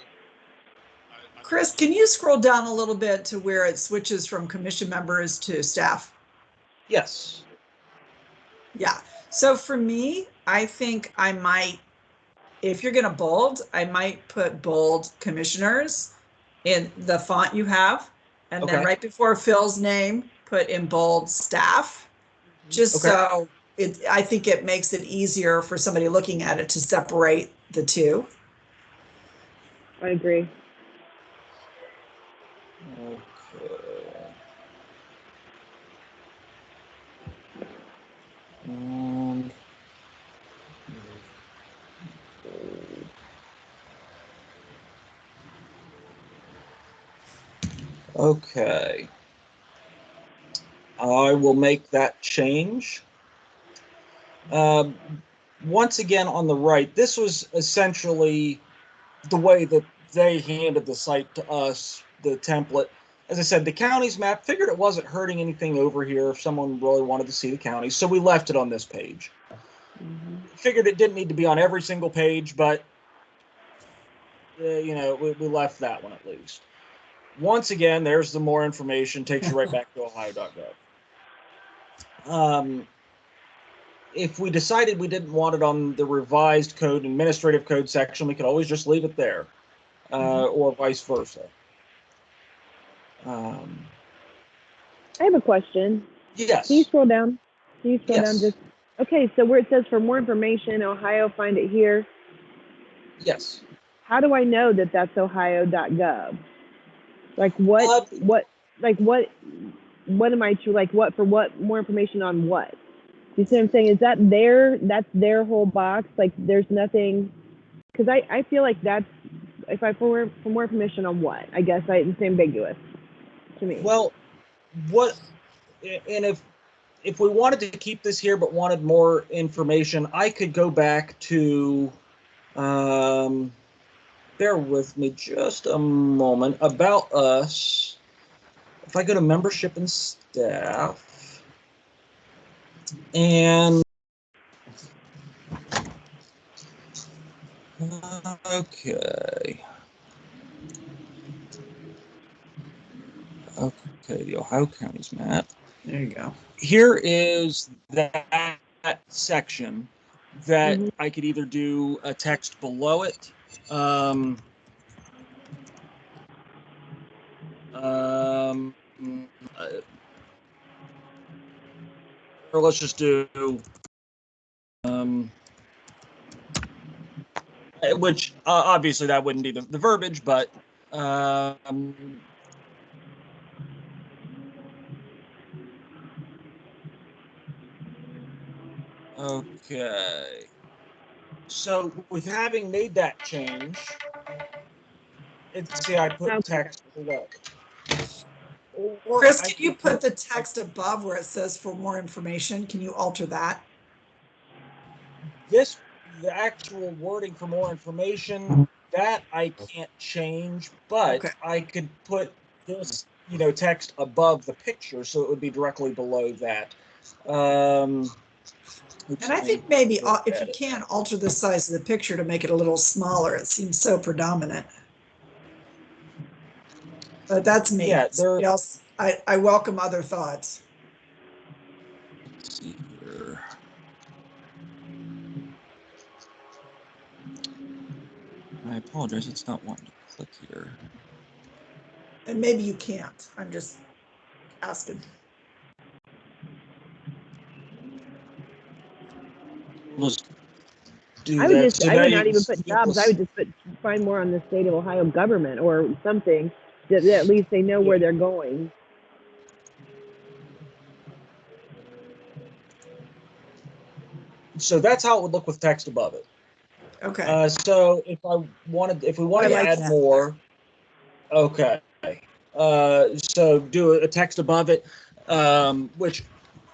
I Chris, can you scroll down a little bit to where it switches from commission members to staff? Yes. Yeah. So for me, I think I might, if you're going to bold, I might put bold commissioners in the font you have. And then Okay. right before Phil's name, put in bold staff. Just Okay. so I think it makes it easier for somebody looking at it to separate the two. I agree. Okay. And okay. I will make that change. Once again, on the right, this was essentially the way that they handed the site to us, the template. As I said, the county's map, figured it wasn't hurting anything over here if someone really wanted to see the county, so we left it on this page. Figured it didn't need to be on every single page, but you know, we left that one at least. Once again, there's the more information, takes you right back to ohio.gov. If we decided we didn't want it on the revised code, administrative code section, we could always just leave it there, or vice versa. I have a question. Yes. Can you scroll down? Can you scroll down Yes. just? Okay, so where it says for more information, Ohio, find it here. Yes. How do I know that that's ohio.gov? Like what am I to like what for what more information on what? You see what I'm saying? Is that that's their whole box? Like there's nothing, because I feel like that's, if I for more information on what? I guess it's ambiguous to me. Well, and if we wanted to keep this here but wanted more information, I could go back to, bear with me just a moment, about us. If I go to membership and staff, and okay, the Ohio Counties map. There you go. Here is that section that Mhm. I could either do a text below it, or let's just do, which obviously that wouldn't be the verbiage, but okay. So with having made that change, see, I put Okay. text below. Or Chris, I can you could put the text above where it says for more information? Can you alter that? the actual wording for more information, that I can't change, but Okay. I could put this, text above the picture, so it would be directly below that. And I think maybe if you can alter the size of the picture to make it a little smaller, it seems so predominant. But that's me. Yeah, Somebody else, I welcome other thoughts. Let's see here. I apologize, it's not wanting to click here. And maybe you can't. I'm just asking. Let's do I would that. just, So I now would you not can even put see jobs. I would just put find more on the state of Ohio government or something that at least they know where they're going. So that's how it would look with text above it. Okay. So if we wanted I to like add that. more, okay. So do a text above it, which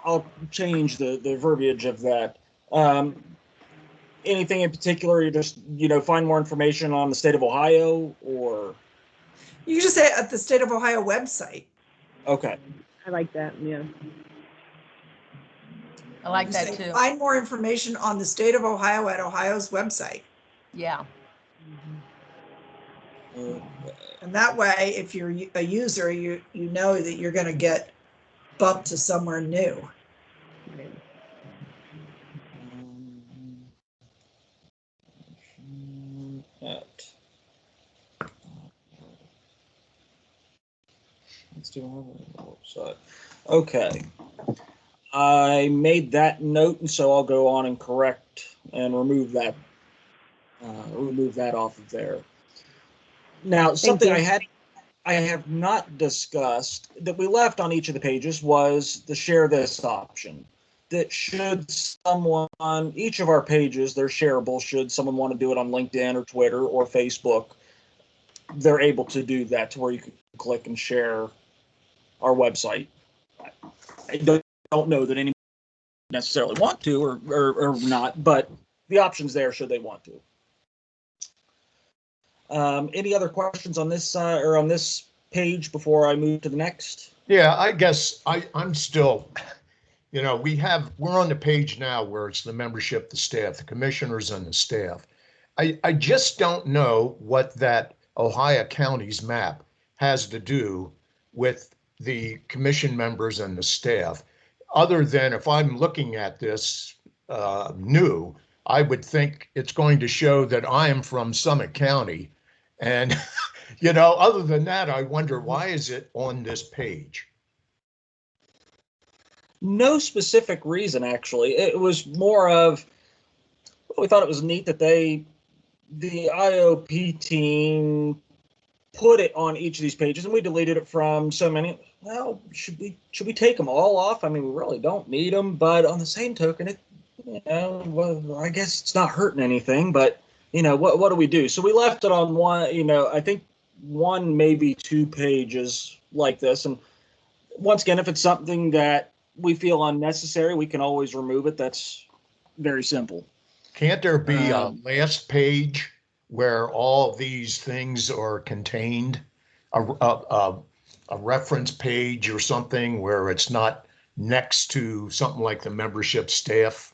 I'll change the verbiage of that. Anything in particular, you just, find more information on the state of Ohio, or? You can just say at the state of Ohio website. Okay. I like that. Yeah. I like You that say, too. find more information on the state of Ohio at Ohio's website. Yeah. And that way, if you're a user, you know that you're going to get bumped to somewhere new. Right. Let's do a website. Okay. I made that note, and so I'll go on and correct and remove that off of there. Now, something you. I have not discussed that we left on each of the pages was the share this option. That should someone, each of our pages, they're shareable. Should someone want to do it on LinkedIn or Twitter or Facebook, they're able to do that to where you can click and share our website. I don't know that anyone necessarily want to or not, but the option's there should they want to. Any other questions on this or on this page before I move to the next? Yeah, I guess I'm still, we're on the page now where it's the membership, the staff, the commissioners and the staff. I just don't know what that Ohio County's map has to do with the commission members and the staff. Other than if I'm looking at this new, I would think it's going to show that I am from Summit County. And, other than that, I wonder why is it on this page? No specific reason, actually. It was more of, we thought it was neat that the IOP team put it on each of these pages, and we deleted it from so many. Well, should we take them all off? I mean, we really don't need them, but on the same token, well, I guess it's not hurting anything, but what do we do? So we left it on one, I think one, maybe 2 pages like this. And once again, if it's something that we feel unnecessary, we can always remove it. That's very simple. Can't there be a last page where all these things are contained? A reference page or something where it's not next to something like the membership staff?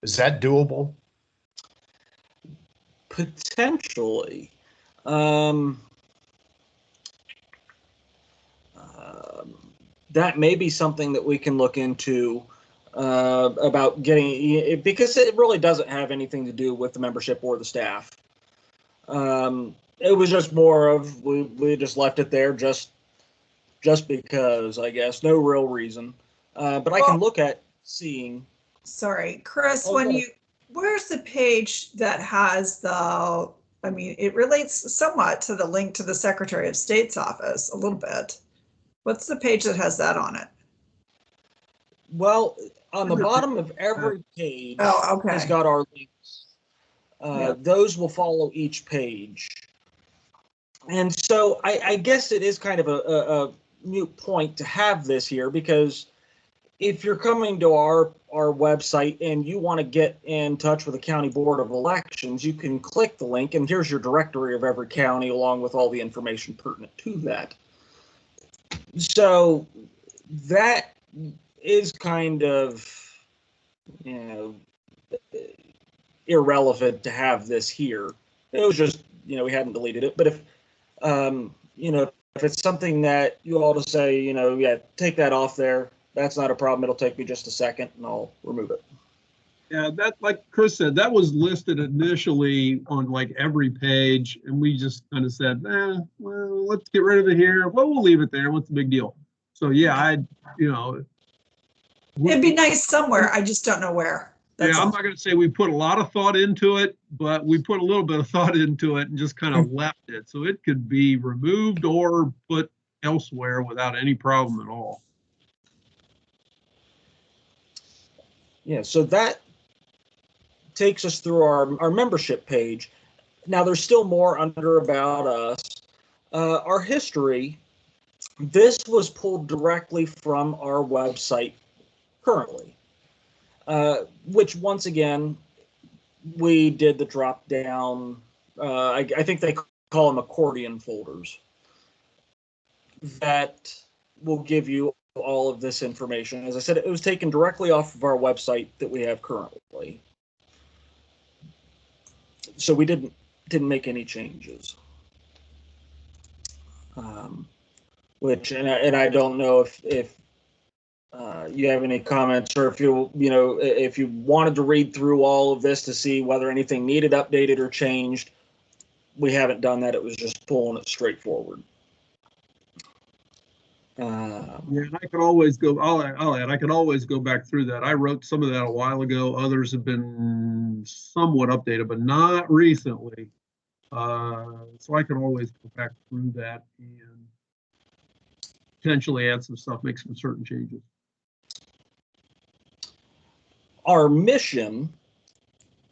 Is that doable? Potentially. That may be something that we can look into about getting, because it really doesn't have anything to do with the membership or the staff. It was just more of, we just left it there just because, I guess, no real reason. But I can look at seeing. Sorry, Chris, Okay. where's the page that has it relates somewhat to the link to the Secretary of State's office a little bit. What's the page that has that on it? Well, on the bottom of every page Oh, okay. has got our links. Yeah. Those will follow each page. And so I guess it is kind of a moot point to have this here, because if you're coming to our website and you want to get in touch with the County Board of Elections, you can click the link and here's your directory of every county along with all the information pertinent to that. So that is kind of, irrelevant to have this here. It was just, we hadn't deleted it. But if, if it's something that you all to say, yeah, take that off there, that's not a problem. It'll take me just a second and I'll remove it. Yeah, that, like Chris said, that was listed initially on like every page, and we just kind of said, well, let's get rid of it here. Well, we'll leave it there. What's the big deal? So yeah, It'd be nice somewhere. I just don't know where. That's I'm all. not going to say we put a lot of thought into it, but we put a little bit of thought into it and just kind of left it. So it could be removed or put elsewhere without any problem at all. Yeah, so that takes us through our membership page. Now there's still more under About Us. Our history, this was pulled directly from our website currently, which once again, we did the drop down. I think they call them accordion folders that will give you all of this information. As I said, it was taken directly off of our website that we have currently. So we didn't make any changes. Which, and I don't know if you have any comments, or if if you wanted to read through all of this to see whether anything needed updated or changed. We haven't done that. It was just pulling it straight forward. Yeah, and I could always go. I'll add. I could always go back through that. I wrote some of that a while ago. Others have been somewhat updated, but not recently. So I can always go back through that and potentially add some stuff, make some certain changes. Our mission,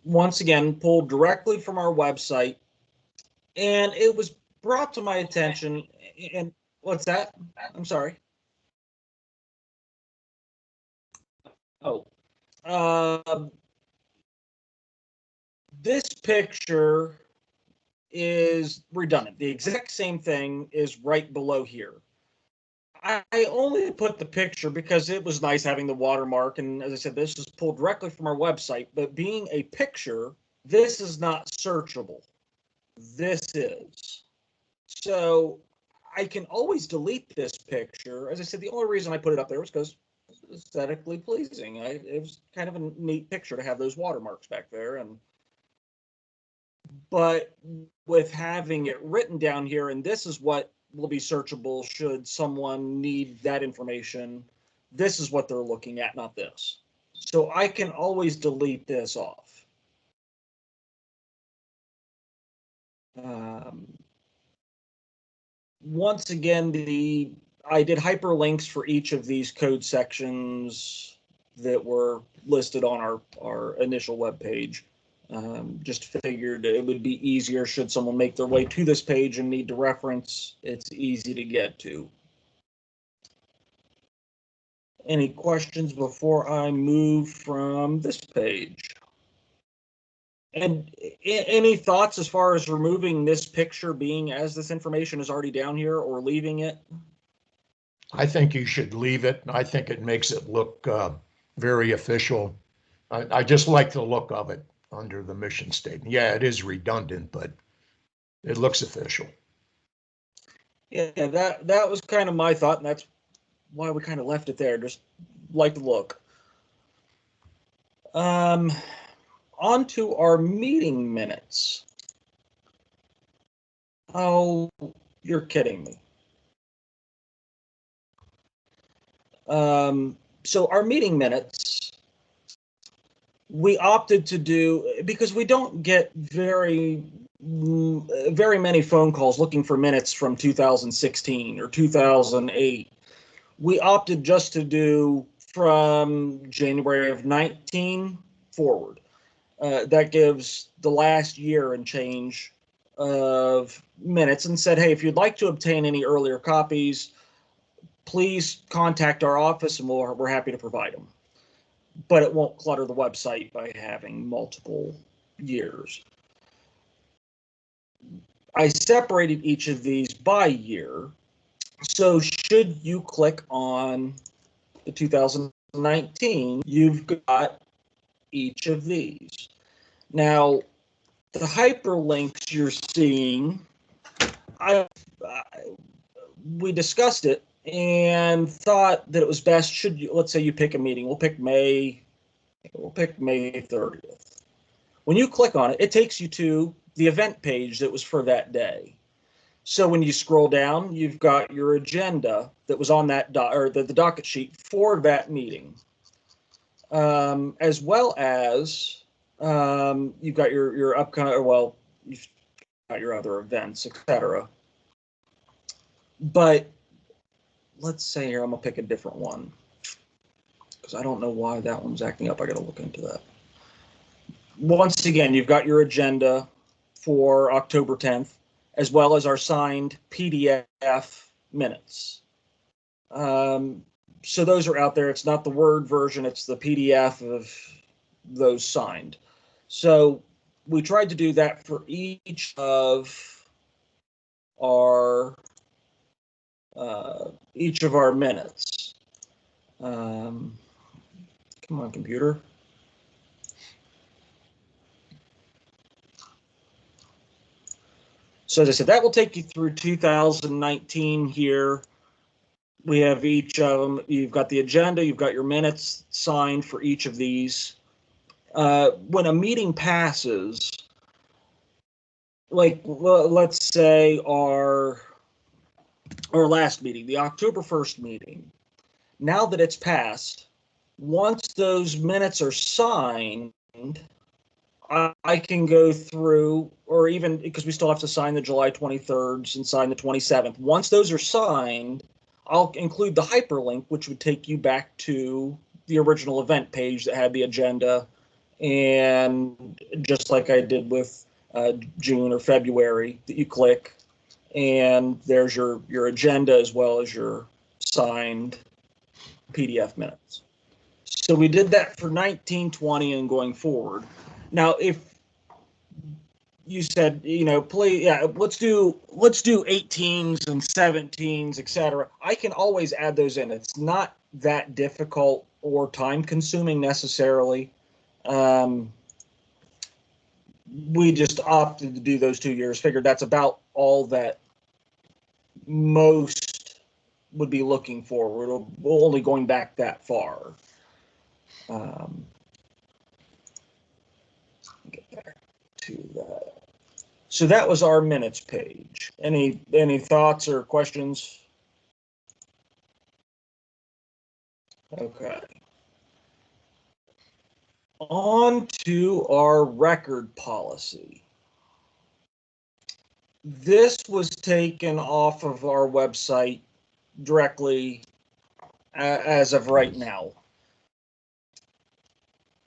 once again, pulled directly from our website, and it was brought to my attention. And what's that? I'm sorry. Oh, this picture is redundant. The exact same thing is right below here. I only put the picture because it was nice having the watermark. And as I said, this is pulled directly from our website, but being a picture, this is not searchable. This is. So I can always delete this picture. As I said, the only reason I put it up there was because it's aesthetically pleasing. It was kind of a neat picture to have those watermarks back there. But with having it written down here, and this is what will be searchable should someone need that information, this is what they're looking at, not this. So I can always delete this off. Once again, I did hyperlinks for each of these code sections that were listed on our initial web page. Just figured it would be easier should someone make their way to this page and need to reference. It's easy to get to. Any questions before I move from this page? And any thoughts as far as removing this picture being as this information is already down here, or leaving it? I think you should leave it. I think it makes it look very official. I just like the look of it under the mission statement. Yeah, it is redundant, but it looks official. Yeah, that was kind of my thought, and that's why we kind of left it there. Just like the look. On to our meeting minutes. Oh, you're kidding me. So our meeting minutes, we opted to do, because we don't get very many phone calls looking for minutes from 2016 or 2008. We opted just to do from January of 19 forward. That gives the last year and change of minutes, and said, hey, if you'd like to obtain any earlier copies, please contact our office and we're happy to provide them. But it won't clutter the website by having multiple years. I separated each of these by year. So should you click on the 2019, you've got each of these. Now, the hyperlinks you're seeing, we discussed it and thought that it was best, should you, let's say you pick a meeting, we'll pick May 30th. When you click on it, it takes you to the event page that was for that day. So when you scroll down, you've got your agenda that was on that the docket sheet for that meeting, as well as you've got your upcoming, well, you've got your other events, etc. But let's say here, I'm gonna pick a different one because I don't know why that one's acting up. I gotta look into that. Once again, you've got your agenda for October 10th, as well as our signed PDF minutes. So those are out there. It's not the Word version, it's the PDF of those signed. So we tried to do that for each of our minutes. Come on, computer. So as I said, that will take you through 2019 here. We have each of them. You've got the agenda, you've got your minutes signed for each of these. When a meeting passes, like let's say our last meeting, the October 1st meeting, now that it's passed, once those minutes are signed, I can go through, or even because we still have to sign the July 23rd and sign the 27th. Once those are signed, I'll include the hyperlink, which would take you back to the original event page that had the agenda. And just like I did with June or February, that you click, and there's your agenda as well as your signed PDF minutes. So we did that for 1920 and going forward. Now, if you said, please, yeah, let's do 18s and 17s, etc. I can always add those in. It's not that difficult or time consuming necessarily. We just opted to do those 2 years. Figured that's about all that most would be looking for. We're only going back that far. Get back to that. So that was our minutes page. Any thoughts or questions? Okay. On to our record policy. This was taken off of our website directly as of right now.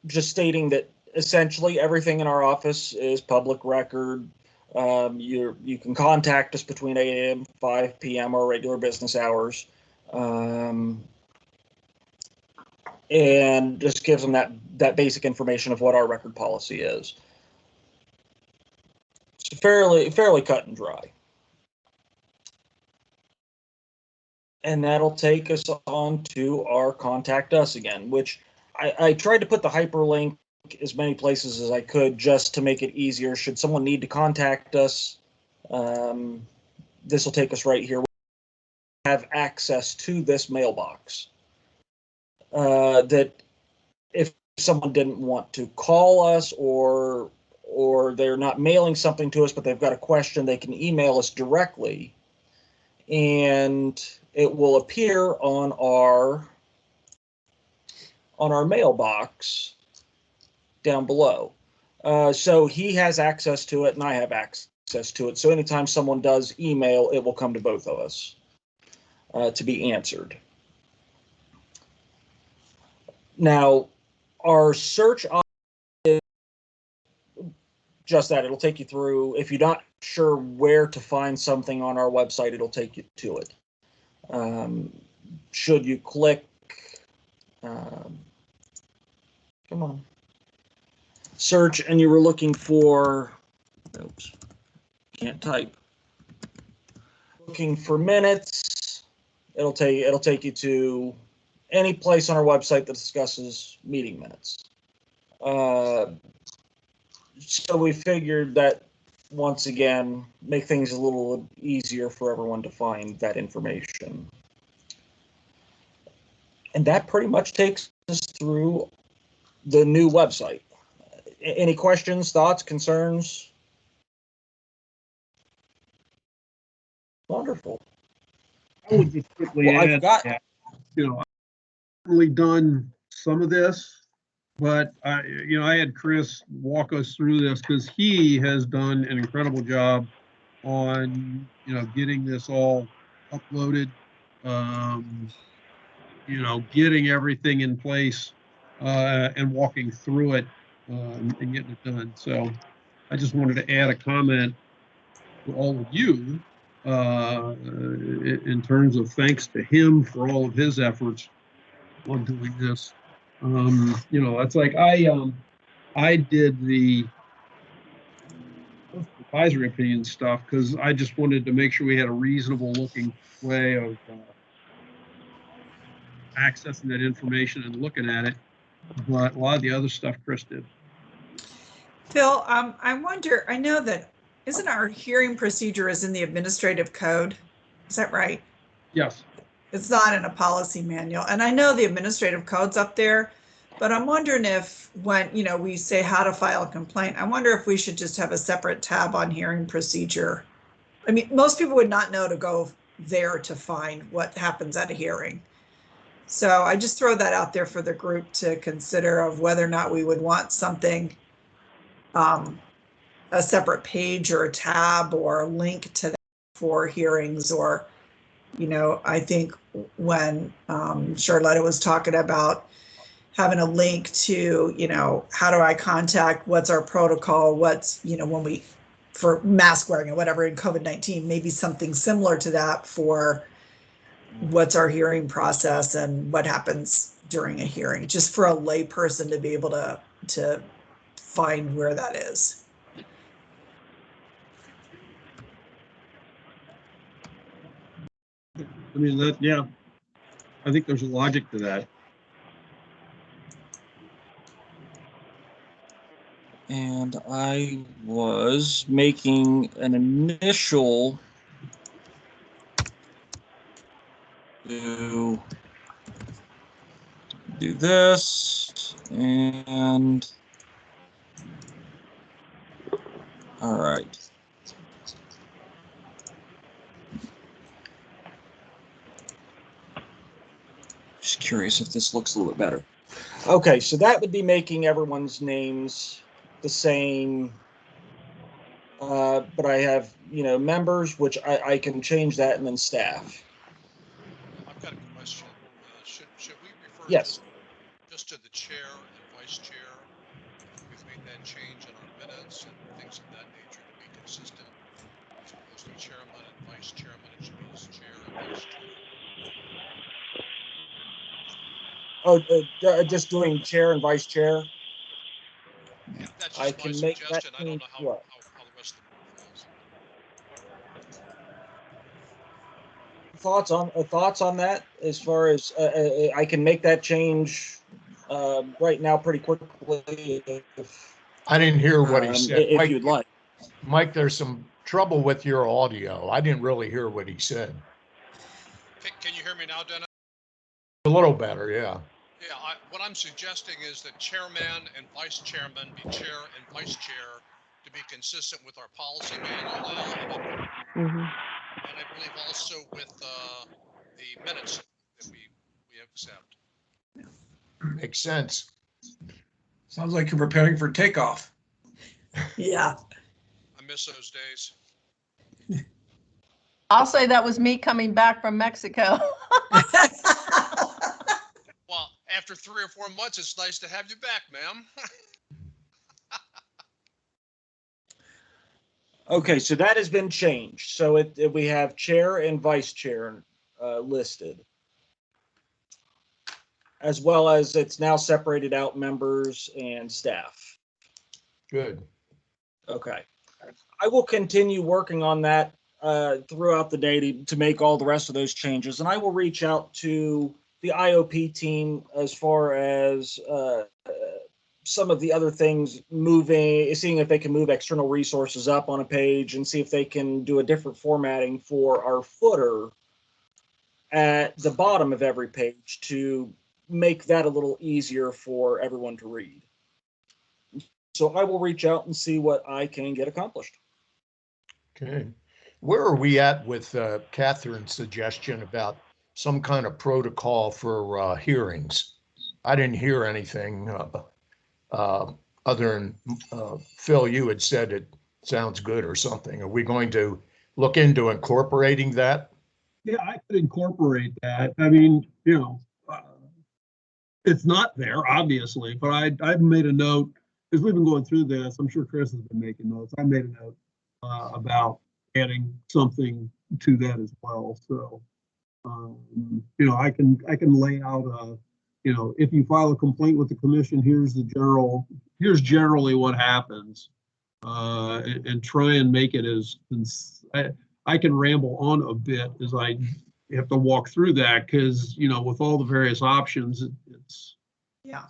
Just stating that essentially everything in our office is public record. You can contact us between 8 a.m. 5 p.m. or regular business hours. And just gives them that basic information of what our record policy is. It's fairly cut and dry. And that'll take us on to our contact us again, which I tried to put the hyperlink as many places as I could just to make it easier. Should someone need to contact us, this will take us right here. We have access to this mailbox. That if someone didn't want to call us or they're not mailing something to us, but they've got a question, they can email us directly, and it will appear on our mailbox down below. So he has access to it and I have access to it. So anytime someone does email, it will come to both of us to be answered. Now, our search is just that. It'll take you through. If you're not sure where to find something on our website, it'll take you to it. Should you click, come on, search, and you were looking for, oops, can't type. Looking for minutes, it'll take you to any place on our website that discusses meeting minutes. So we figured that, once again, make things a little easier for everyone to find that information. And that pretty much takes us through the new website. Any questions, thoughts, concerns? Wonderful. I would just quickly Well, add that, I've only done some of this, but I had Chris walk us through this because he has done an incredible job on, getting this all uploaded, getting everything in place, and walking through it, and getting it done. So I just wanted to add a comment to all of you, in terms of thanks to him for all of his efforts on doing this. It's like I did the advisory opinion stuff because I just wanted to make sure we had a reasonable looking way of accessing that information and looking at it, but a lot of the other stuff Chris did. Phil, I wonder, I know that, isn't our hearing procedure is in the administrative code? Is that right? Yes. It's not in a policy manual. And I know the administrative code's up there, but I'm wondering if when, we say how to file a complaint, I wonder if we should just have a separate tab on hearing procedure. I mean, most people would not know to go there to find what happens at a hearing. So I just throw that out there for the group to consider of whether or not we would want something, a separate page or a tab or a link to that for hearings. Or, I think when Charlotta was talking about having a link to, how do I contact, what's our protocol, what's, when we, for mask wearing or whatever in COVID-19, maybe something similar to that for what's our hearing process and what happens during a hearing, just for a lay person to be able to find where that is. I mean, I think there's a logic to that. And I was making an initial to do this, and all right. Just curious if this looks a little bit better. Okay, so that would be making everyone's names the same, but I have, members, which I can change that, and then staff. I've got a question. Should we refer Yes. just to the chair and vice chair? We've made that change in our minutes and things of that nature to be consistent. As opposed to chairman and vice chairman, it should be just chair and vice chair. Oh, just doing chair and vice chair. Yeah, that's I just my can make that suggestion. I don't know how what? the rest of the board feels. Thoughts on that? As far as I can make that change right now pretty quickly. I didn't hear what he said. If Mike, you'd like. Mike, there's some trouble with your audio. I didn't really hear what he said. Can you hear me now, Dennis? A little better, yeah. Yeah, what I'm suggesting is that chairman and vice chairman be chair and vice chair to be consistent with our policy manual now. Mhm. And I believe also with the minutes that we accept. Makes sense. Sounds like you're preparing for takeoff. Yeah. I miss those days. I'll say that was me coming back from Mexico. Well, after 3 or 4 months, it's nice to have you back, ma'am. Okay, so that has been changed. So we have chair and vice chair listed, as well as it's now separated out members and staff. Good. Okay, I will continue working on that throughout the day to make all the rest of those changes, and I will reach out to the IOP team as far as some of the other things, seeing if they can move external resources up on a page and see if they can do a different formatting for our footer at the bottom of every page to make that a little easier for everyone to read. So I will reach out and see what I can get accomplished. Okay. Where are we at with Catherine's suggestion about some kind of protocol for hearings? I didn't hear anything other than Phil, you had said it sounds good or something. Are we going to look into incorporating that? Yeah, I could incorporate that. I mean, it's not there, obviously, but I've made a note, because we've been going through this. I'm sure Chris has been making notes. I made a note about adding something to that as well. So, I can lay out if you file a complaint with the commission, here's generally what happens, and try and make it as, I can ramble on a bit as I you have to walk through that because, you know, with all the various options, Yeah.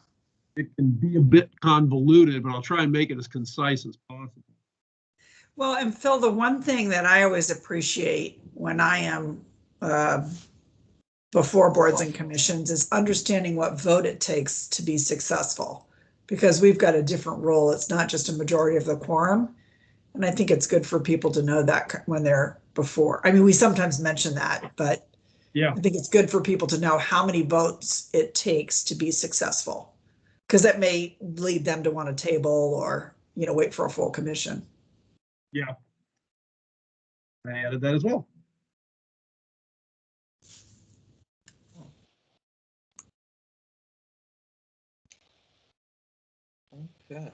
it can be a bit convoluted, but I'll try and make it as concise as possible. Well, and Phil, the one thing that I always appreciate when I am before boards and commissions is understanding what vote it takes to be successful, because we've got a different rule. It's not just a majority of the quorum. And I think it's good for people to know that when they're before. I mean, we sometimes mention that, but Yeah. I think it's good for people to know how many votes it takes to be successful, because that may lead them to want a table or, you know, wait for a full commission. Yeah. I added that as well. Okay.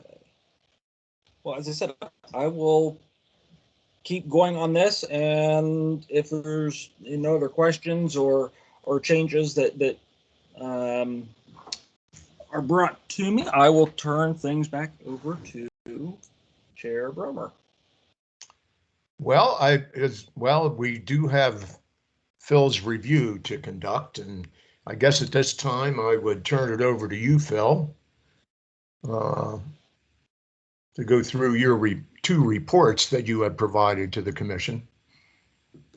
Well, as I said, I will keep going on this, and if there's other questions or changes that are brought to me, I will turn things back over to Chair Bromer. Well, we do have Phil's review to conduct, and I guess at this time I would turn it over to you, Phil, to go through your two reports that you had provided to the commission.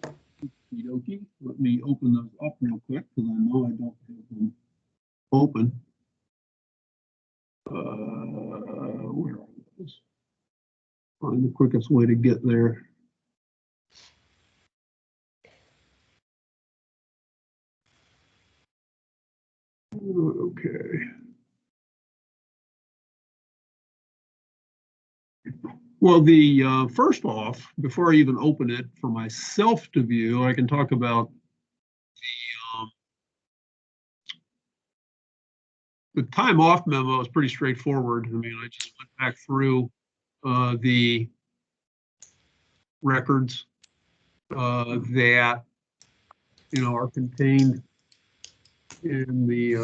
Okey-dokey. Let me open those up real quick because I know I don't have them open. Where are those? Find the quickest way to get there. Okay. Well, the first off, before I even open it for myself to view, I can talk about the time off memo is pretty straightforward. I mean, I just went back through the records that are contained in the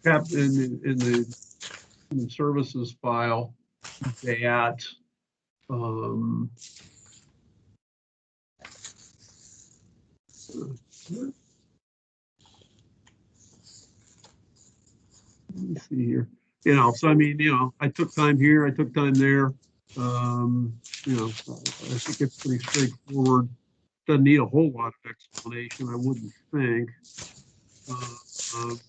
in the services file that let me see here. So I mean, I took time here, I took time there. I think it's pretty straightforward. Doesn't need a whole lot of explanation, I wouldn't think. Come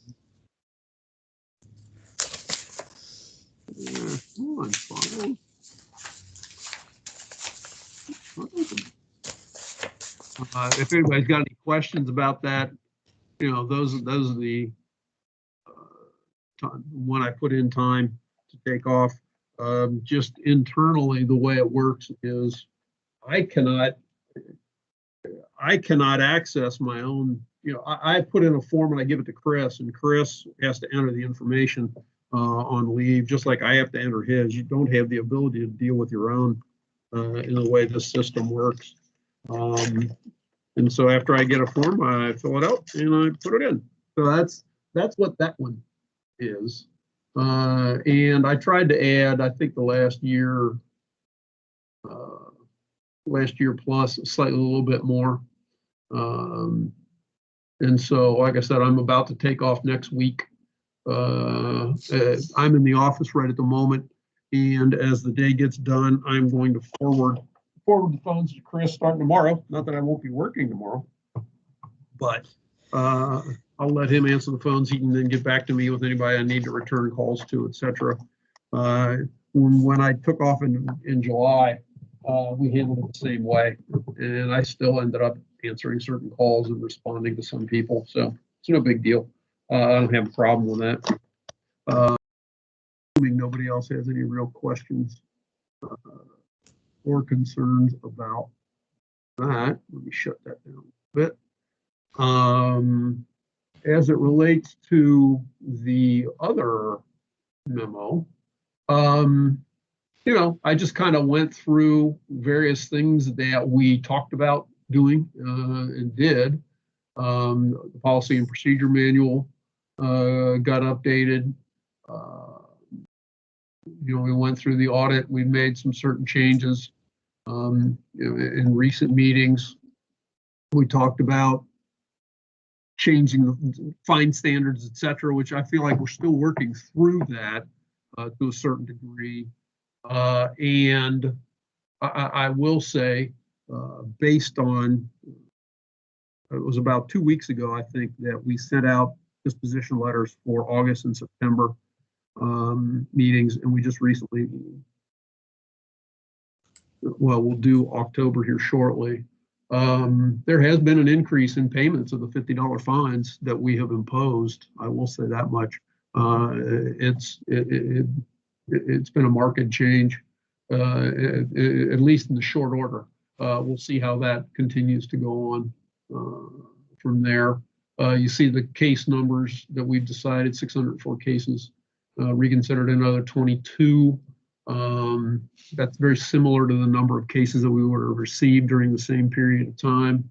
on, file. If anybody's got any questions about that, those are the when I put in time to take off. Just internally, the way it works is I cannot access my own. I put in a form and I give it to Chris, and Chris has to enter the information on leave, just like I have to enter his. You don't have the ability to deal with your own in the way this system works. And so after I get a form, I fill it out and I put it in. So that's what that one is. And I tried to add, I think the last year plus, slightly a little bit more. And so, like I said, I'm about to take off next week. I'm in the office right at the moment. And as the day gets done, I'm going to forward the phones to Chris starting tomorrow. Not that I won't be working tomorrow, but I'll let him answer the phones. He can then get back to me with anybody I need to return calls to, etc. When I took off in July, we handled it the same way, and I still ended up answering certain calls and responding to some people. So it's no big deal. I don't have a problem with that. Assuming nobody else has any real questions or concerns about that. Let me shut that down a bit. As it relates to the other memo, I just kind of went through various things that we talked about doing and did. The policy and procedure manual got updated. We went through the audit. We made some certain changes. In recent meetings, we talked about changing the fine standards, et cetera, which I feel like we're still working through that to a certain degree. And I will say, based on, it was about 2 weeks ago, I think, that we sent out disposition letters for August and September meetings, and we just recently, well, we'll do October here shortly. There has been an increase in payments of the $50 fines that we have imposed. I will say that much. It's been a marked change, at least in the short order. We'll see how that continues to go on from there. You see the case numbers that we've decided, 604 cases, reconsidered another 22. That's very similar to the number of cases that we would have received during the same period of time.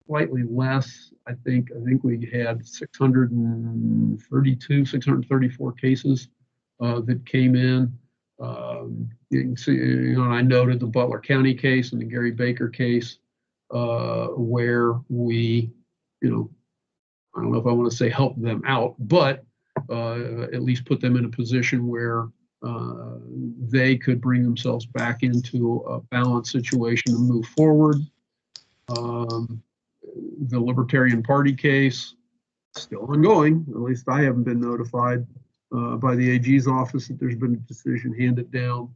Slightly less, I think we had 634 cases that came in. You can see, and I noted the Butler County case and the Gary Baker case, where we, I don't know if I want to say help them out, but at least put them in a position where they could bring themselves back into a balanced situation and move forward. The Libertarian Party case, still ongoing. At least I haven't been notified by the AG's office that there's been a decision handed down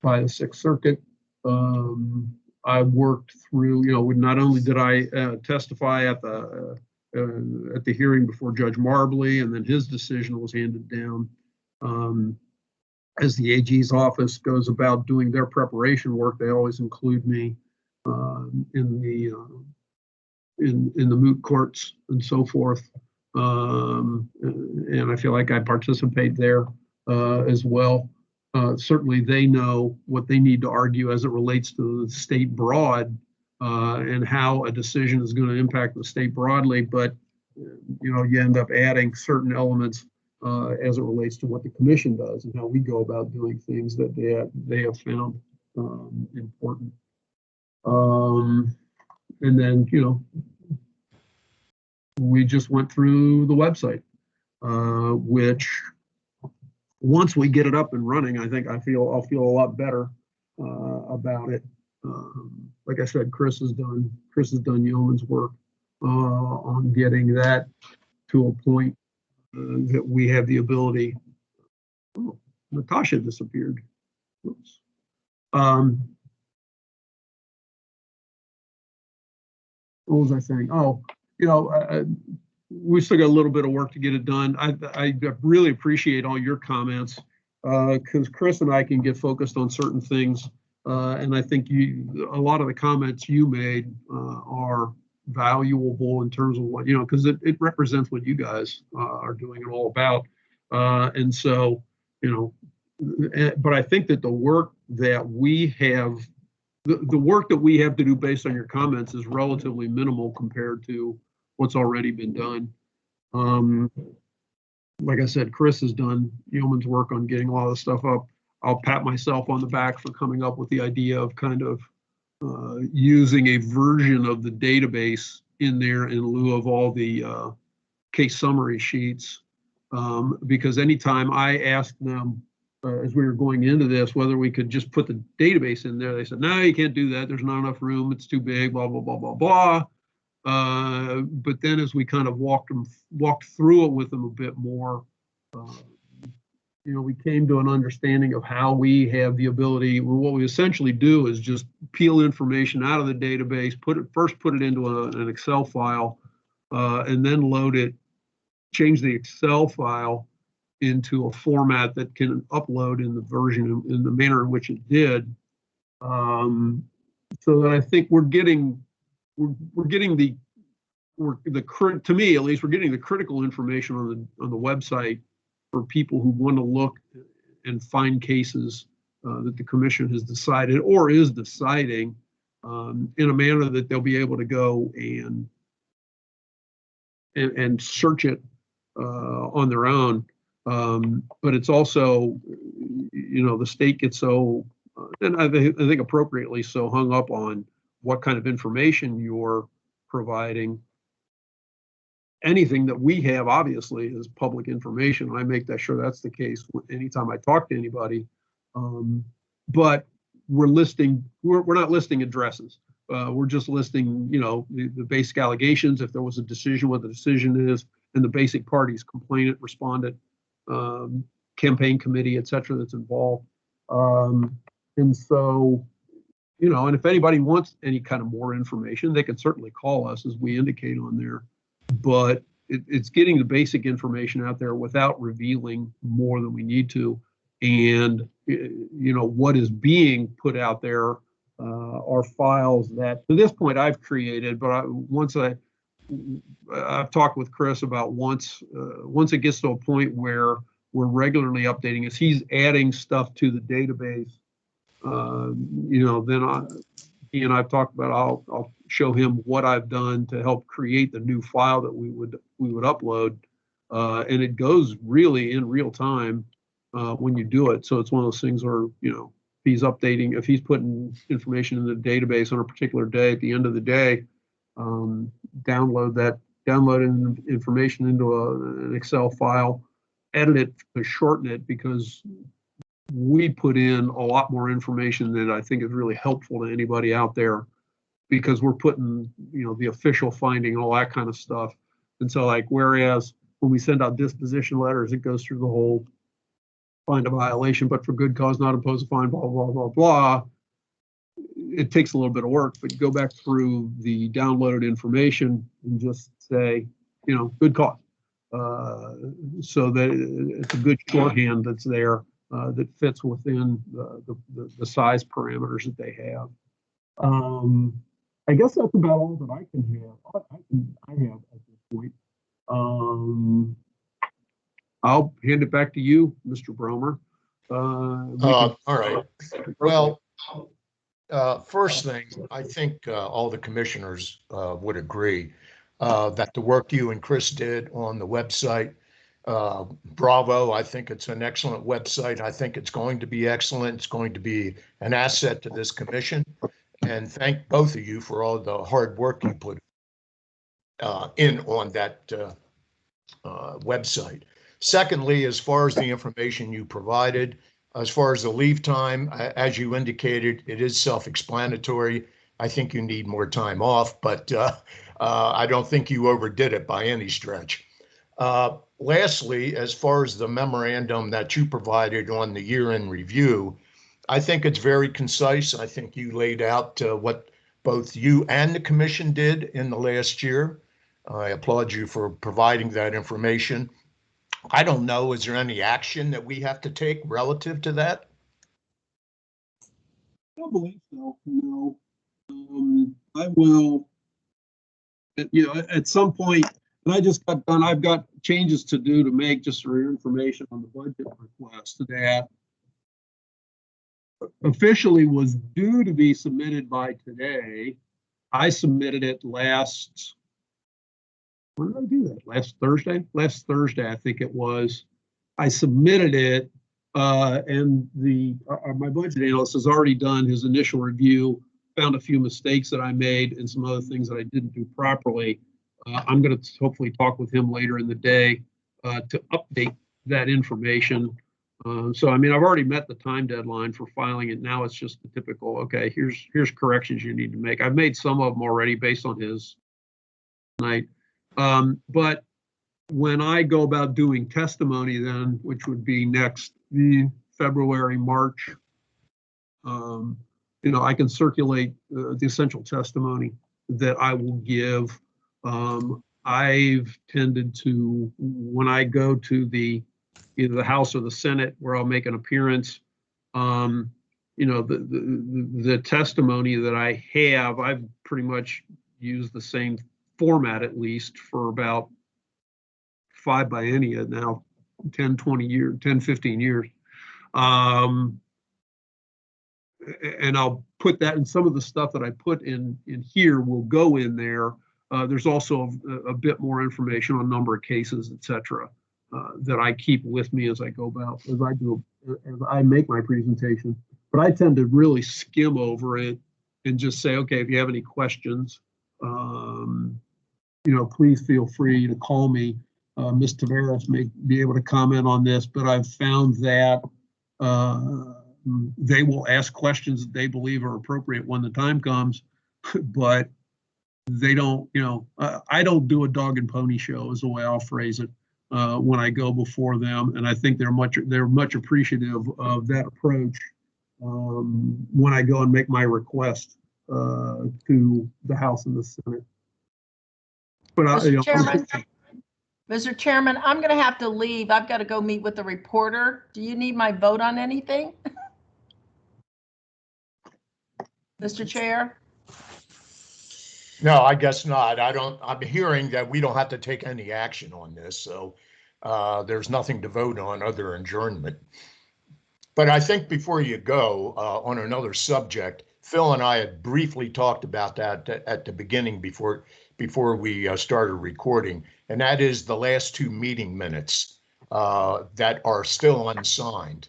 by the Sixth Circuit. I worked through, not only did I testify at the hearing before Judge Marbley, and then his decision was handed down. As the AG's office goes about doing their preparation work, they always include me in the moot courts and so forth. And I feel like I participate there as well. Certainly they know what they need to argue as it relates to the state broad and how a decision is going to impact the state broadly, but you end up adding certain elements as it relates to what the commission does and how we go about doing things that they have found important. And then, we just went through the website, which once we get it up and running, I think I'll feel a lot better about it. Like I said, Chris has done yeoman's work on getting that to a point that we have the ability. Oh, Natasha disappeared. Oops. What was I saying? Oh, we still got a little bit of work to get it done. I really appreciate all your comments because Chris and I can get focused on certain things. And I think a lot of the comments you made are valuable in terms of what, because it represents what you guys are doing and all about. And so, but I think that the work that we have, the work that we have to do based on your comments is relatively minimal compared to what's already been done. Like I said, Chris has done yeoman's work on getting a lot of the stuff up. I'll pat myself on the back for coming up with the idea of kind of using a version of the database in there in lieu of all the case summary sheets. Because anytime I asked them as we were going into this, whether we could just put the database in there, they said, no, you can't do that. There's not enough room. It's too big, blah, blah, blah, blah, blah. But then as we kind of walked through it with them a bit more, we came to an understanding of how we have the ability. What we essentially do is just peel information out of the database, put it into an Excel file, and then load it, change the Excel file into a format that can upload in the version in the manner in which it did. So that I think we're getting to me at least, we're getting the critical information on the website for people who want to look and find cases that the commission has decided or is deciding in a manner that they'll be able to go and search it on their own. But it's also, the state gets so, and I think appropriately so, hung up on what kind of information you're providing. Anything that we have obviously is public information. I make that sure that's the case anytime I talk to anybody. But we're not listing addresses. We're just listing, the basic allegations, if there was a decision, what the decision is, and the basic parties, complainant, respondent, campaign committee, et cetera, that's involved. And so, and if anybody wants any kind of more information, they can certainly call us, as we indicate on there. But it's getting the basic information out there without revealing more than we need to. And, what is being put out there are files that, to this point, I've created. But I've talked with Chris about once it gets to a point where we're regularly updating us, he's adding stuff to the database. Then he and I've talked about, I'll show him what I've done to help create the new file that we would upload, and it goes really in real time when you do it. So it's one of those things where he's updating, if he's putting information in the database on a particular day, at the end of the day, download information into an Excel file, edit it to shorten it, because we put in a lot more information that I think is really helpful to anybody out there, because we're putting, the official finding, all that kind of stuff. And so, whereas when we send out disposition letters, it goes through the whole find a violation, but for good cause not impose a fine, blah, blah, blah, blah. It takes a little bit of work, but you go back through the downloaded information and just say, good cause. So that it's a good shorthand that's there. That fits within the size parameters that they have. I guess that's about all that I have at this point. I'll hand it back to you, Mr. Bromer. All right. Well, first thing, I think all the commissioners would agree that the work you and Chris did on the website, bravo. I think it's an excellent website. I think it's going to be excellent. It's going to be an asset to this commission. And thank both of you for all the hard work you put in on that website. Secondly, as far as the information you provided, as far as the leave time, as you indicated, it is self-explanatory. I think you need more time off, but I don't think you overdid it by any stretch. Lastly, as far as the memorandum that you provided on the year-end review, I think it's very concise. I think you laid out what both you and the commission did in the last year. I applaud you for providing that information. I don't know, is there any action that we have to take relative to that? I don't believe so, no. I will, at some point, and I just got done, I've got changes to do to make just for your information on the budget request that officially was due to be submitted by today. I submitted it last, when did I do that? Last Thursday, I think it was. I submitted it and my budget analyst has already done his initial review, found a few mistakes that I made and some other things that I didn't do properly. I'm going to hopefully talk with him later in the day to update that information. So, I mean, I've already met the time deadline for filing it. Now it's just the typical, okay, here's corrections you need to make. I've made some of them already based on his night. But when I go about doing testimony then, which would be next February, March, I can circulate the essential testimony that I will give. I've tended to, when I go to either the House or the Senate, where I'll make an appearance, the testimony that I have, I've pretty much used the same format, at least for about 5 biennia now, 10, 20 years, 10, 15 years. And I'll put that in some of the stuff that I put in here will go in there. There's also a bit more information on number of cases, et cetera, that I keep with me as I go about, as I make my presentation. But I tend to really skim over it and just say, okay, if you have any questions, please feel free to call me. Ms. Tavares may be able to comment on this, but I've found that they will ask questions that they believe are appropriate when the time comes, but they don't, I don't do a dog and pony show is the way I'll phrase it when I go before them. And I think they're much appreciative of that approach when I go and make my request to the House and the Senate. But Mr. Chairman, I'm going to have to leave. I've got to go meet with the reporter. Do you need my vote on anything? Mr. Chair? No, I guess not. I'm hearing that we don't have to take any action on this, so there's nothing to vote on other than adjournment. But I think before you go, on another subject, Phil and I had briefly talked about that at the beginning before we started recording, and that is the last two meeting minutes that are still unsigned.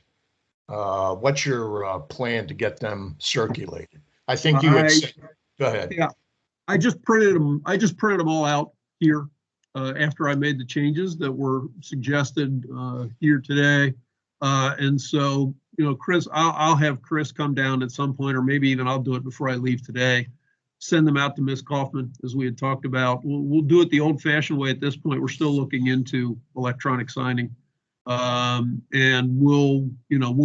What's your plan to get them circulated? I think you had said, go ahead. Yeah, I just printed them all out here after I made the changes that were suggested here today. And so, Chris, I'll have Chris come down at some point, or maybe even I'll do it before I leave today. Send them out to Ms. Kaufman, as we had talked about. We'll do it the old-fashioned way at this point. We're still looking into electronic signing, and we'll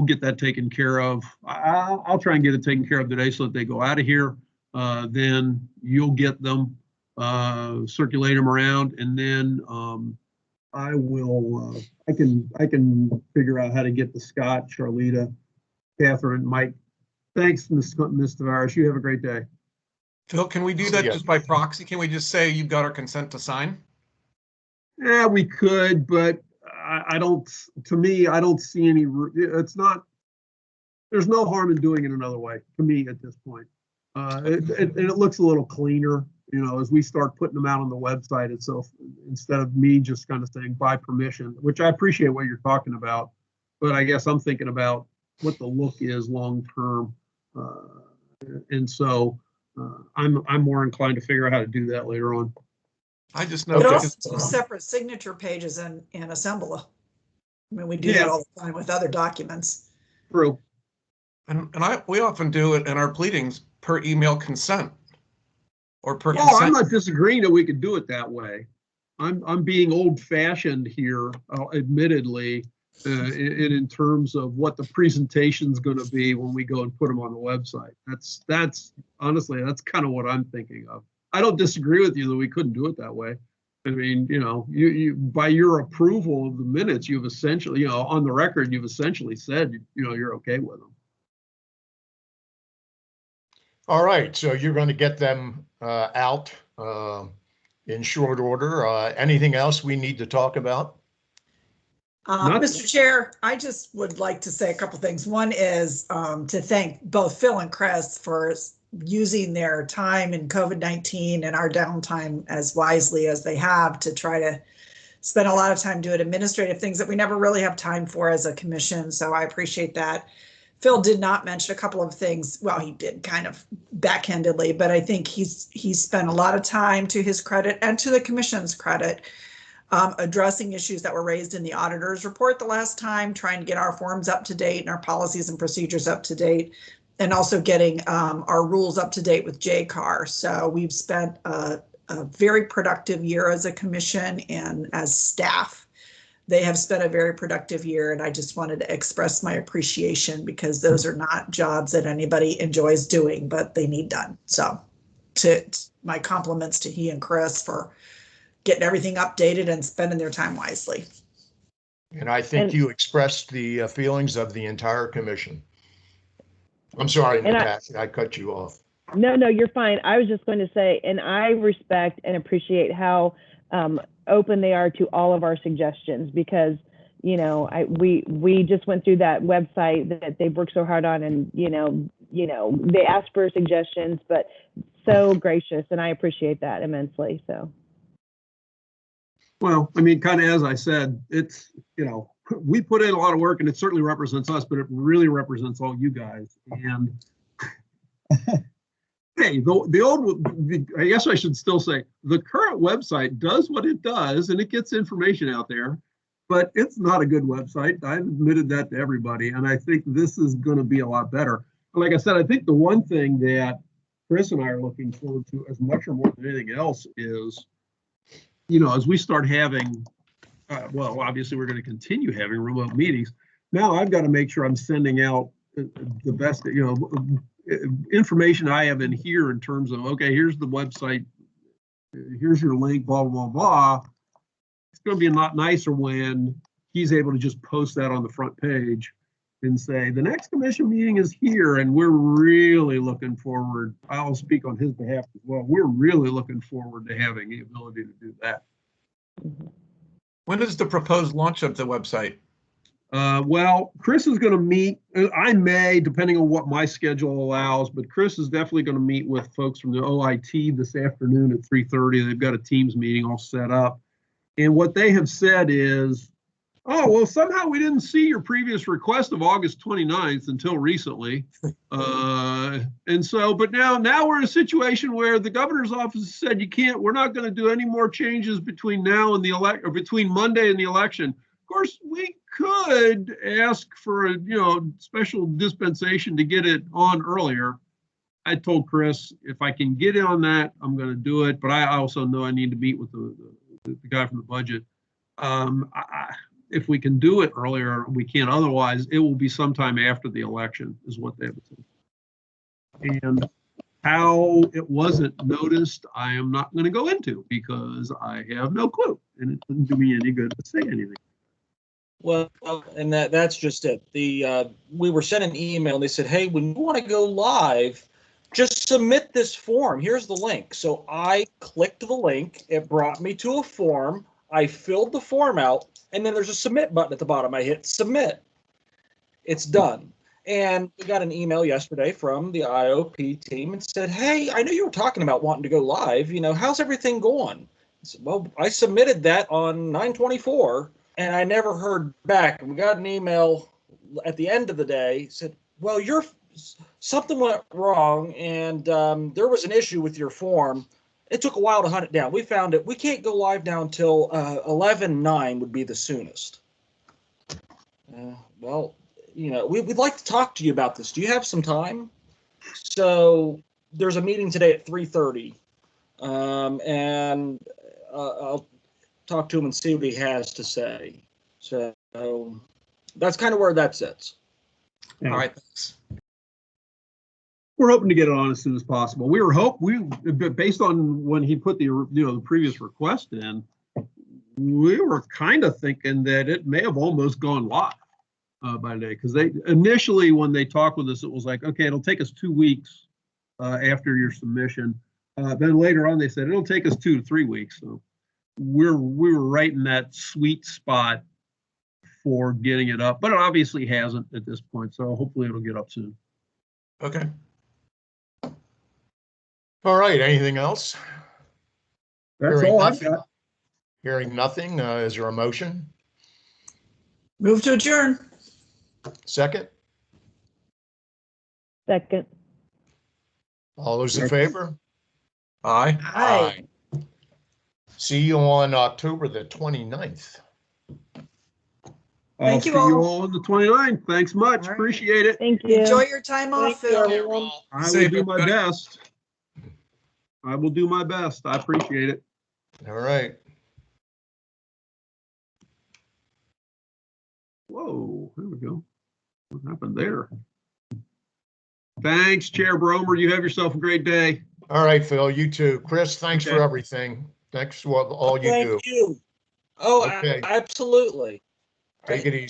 get that taken care of. I'll try and get it taken care of today so that they go out of here. Then you'll get them, circulate them around, and then I will. I can figure out how to get to Scott, Charlita, Catherine, Mike. Thanks, Ms. Tavares. You have a great day. Phil, can we do that just by proxy? Can we just say you've got our consent to sign? Yeah, we could, but I don't, to me, I don't see any, it's not, there's no harm in doing it another way, to me, at this point. It looks a little cleaner, as we start putting them out on the website itself, instead of me just kind of saying by permission, which I appreciate what you're talking about, but I guess I'm thinking about what the look is long-term. And so, I'm more inclined to figure out how to do that later on. I just know. But also 2 separate signature pages in Assembler. I mean, we do that all the time with other documents. True. And we often do it in our pleadings per email consent or per consent. I'm not disagreeing that we could do it that way. I'm being old-fashioned here, admittedly, in terms of what the presentation's going to be when we go and put them on the website. That's honestly, that's kind of what I'm thinking of. I don't disagree with you that we couldn't do it that way. I mean, you by your approval of the minutes, you've essentially, on the record, you've essentially said, you're okay with them. All right, so you're going to get them out in short order. Anything else we need to talk about? Mr. Chair, I just would like to say a couple things. One is to thank both Phil and Chris for using their time in COVID-19 and our downtime as wisely as they have to try to spend a lot of time doing administrative things that we never really have time for as a commission. So I appreciate that. Phil did not mention a couple of things. Well, he did kind of backhandedly, but I think he's spent a lot of time, to his credit and to the commission's credit, addressing issues that were raised in the auditor's report the last time, trying to get our forms up to date and our policies and procedures up to date, and also getting our rules up to date with JCAR. So we've spent a very productive year as a commission, and as staff, they have spent a very productive year. And I just wanted to express my appreciation, because those are not jobs that anybody enjoys doing, but they need done. So my compliments to he and Chris for getting everything updated and spending their time wisely. And I think you expressed the feelings of the entire commission. I'm sorry, Natasha, I cut you off. No, you're fine. I was just going to say, and I respect and appreciate how open they are to all of our suggestions, because, we just went through that website that they've worked so hard on, and, they asked for suggestions, but so gracious, and I appreciate that immensely. So. Well, I mean, kind of as I said, it's, we put in a lot of work, and it certainly represents us, but it really represents all you guys. And Hey, the old, I guess I should still say, the current website does what it does and it gets information out there, but it's not a good website. I've admitted that to everybody, and I think this is going to be a lot better. Like I said, I think the one thing that Chris and I are looking forward to as much or more than anything else is, as we start having, well, obviously we're going to continue having remote meetings. Now I've got to make sure I'm sending out the best, information I have in here in terms of, okay, here's the website, here's your link, blah, blah, blah. It's going to be a lot nicer when he's able to just post that on the front page and say, the next commission meeting is here, and we're really looking forward. I'll speak on his behalf as well. We're really looking forward to having the ability to do that. When is the proposed launch of the website? Well, Chris is going to meet, I may, depending on what my schedule allows, but Chris is definitely going to meet with folks from the OIT this afternoon at 3:30. They've got a Teams meeting all set up. And what they have said is, oh, well, somehow we didn't see your previous request of August 29th until recently. And so, but now we're in a situation where the governor's office said we're not going to do any more changes between now and or between Monday and the election. Of course, we could ask for a special dispensation to get it on earlier. I told Chris, if I can get in on that, I'm going to do it. But I also know I need to meet with the guy from the budget. If we can do it earlier, we can. Otherwise, it will be sometime after the election, is what they have said. And how it wasn't noticed, I am not going to go into because I have no clue, and it doesn't do me any good to say anything. Well, and that's just it. We were sent an email and they said, hey, when you want to go live, just submit this form. Here's the link. So I clicked the link. It brought me to a form. I filled the form out, and then there's a submit button at the bottom. I hit submit. It's done. And we got an email yesterday from the IOP team and said, hey, I know you were talking about wanting to go live. How's everything going? I said, well, I submitted that on 9/24. And I never heard back. And we got an email at the end of the day, said, well, something went wrong, and there was an issue with your form. It took a while to hunt it down. We found it. We can't go live now until 11/9 would be the soonest. Well, we'd like to talk to you about this. Do you have some time? So there's a meeting today at 3:30, and I'll talk to him and see what he has to say. So that's kind of where that sits. Yeah. All right, thanks. We're hoping to get it on as soon as possible. Based on when he put the previous request in, we were kind of thinking that it may have almost gone live by today, because they initially, when they talked with us, it was like, okay, it'll take us 2 weeks after your submission. Then later on, they said it'll take us 2 to 3 weeks. So we were right in that sweet spot for getting it up, but it obviously hasn't at this point. So hopefully it'll get up soon. Okay. All right, anything else? That's all I've got. Hearing nothing, is there a motion? Move to adjourn. Second? Second. All those in favor? Aye. Aye. See you on October the 29th. I'll Thank you see you all. all on the 29th. Thanks much. All right. Appreciate it. Thank you. Enjoy your time off, Take Phil. care, all. I will Safe, do my everybody. best. I will do my best. I appreciate it. All right. Whoa, there we go. What happened there? Thanks, Chair Bromer. You have yourself a great day. All right, Phil, you too. Chris, thanks Okay. for everything. Thanks for all you do. Thank you. Oh, Okay. absolutely. Take it easy.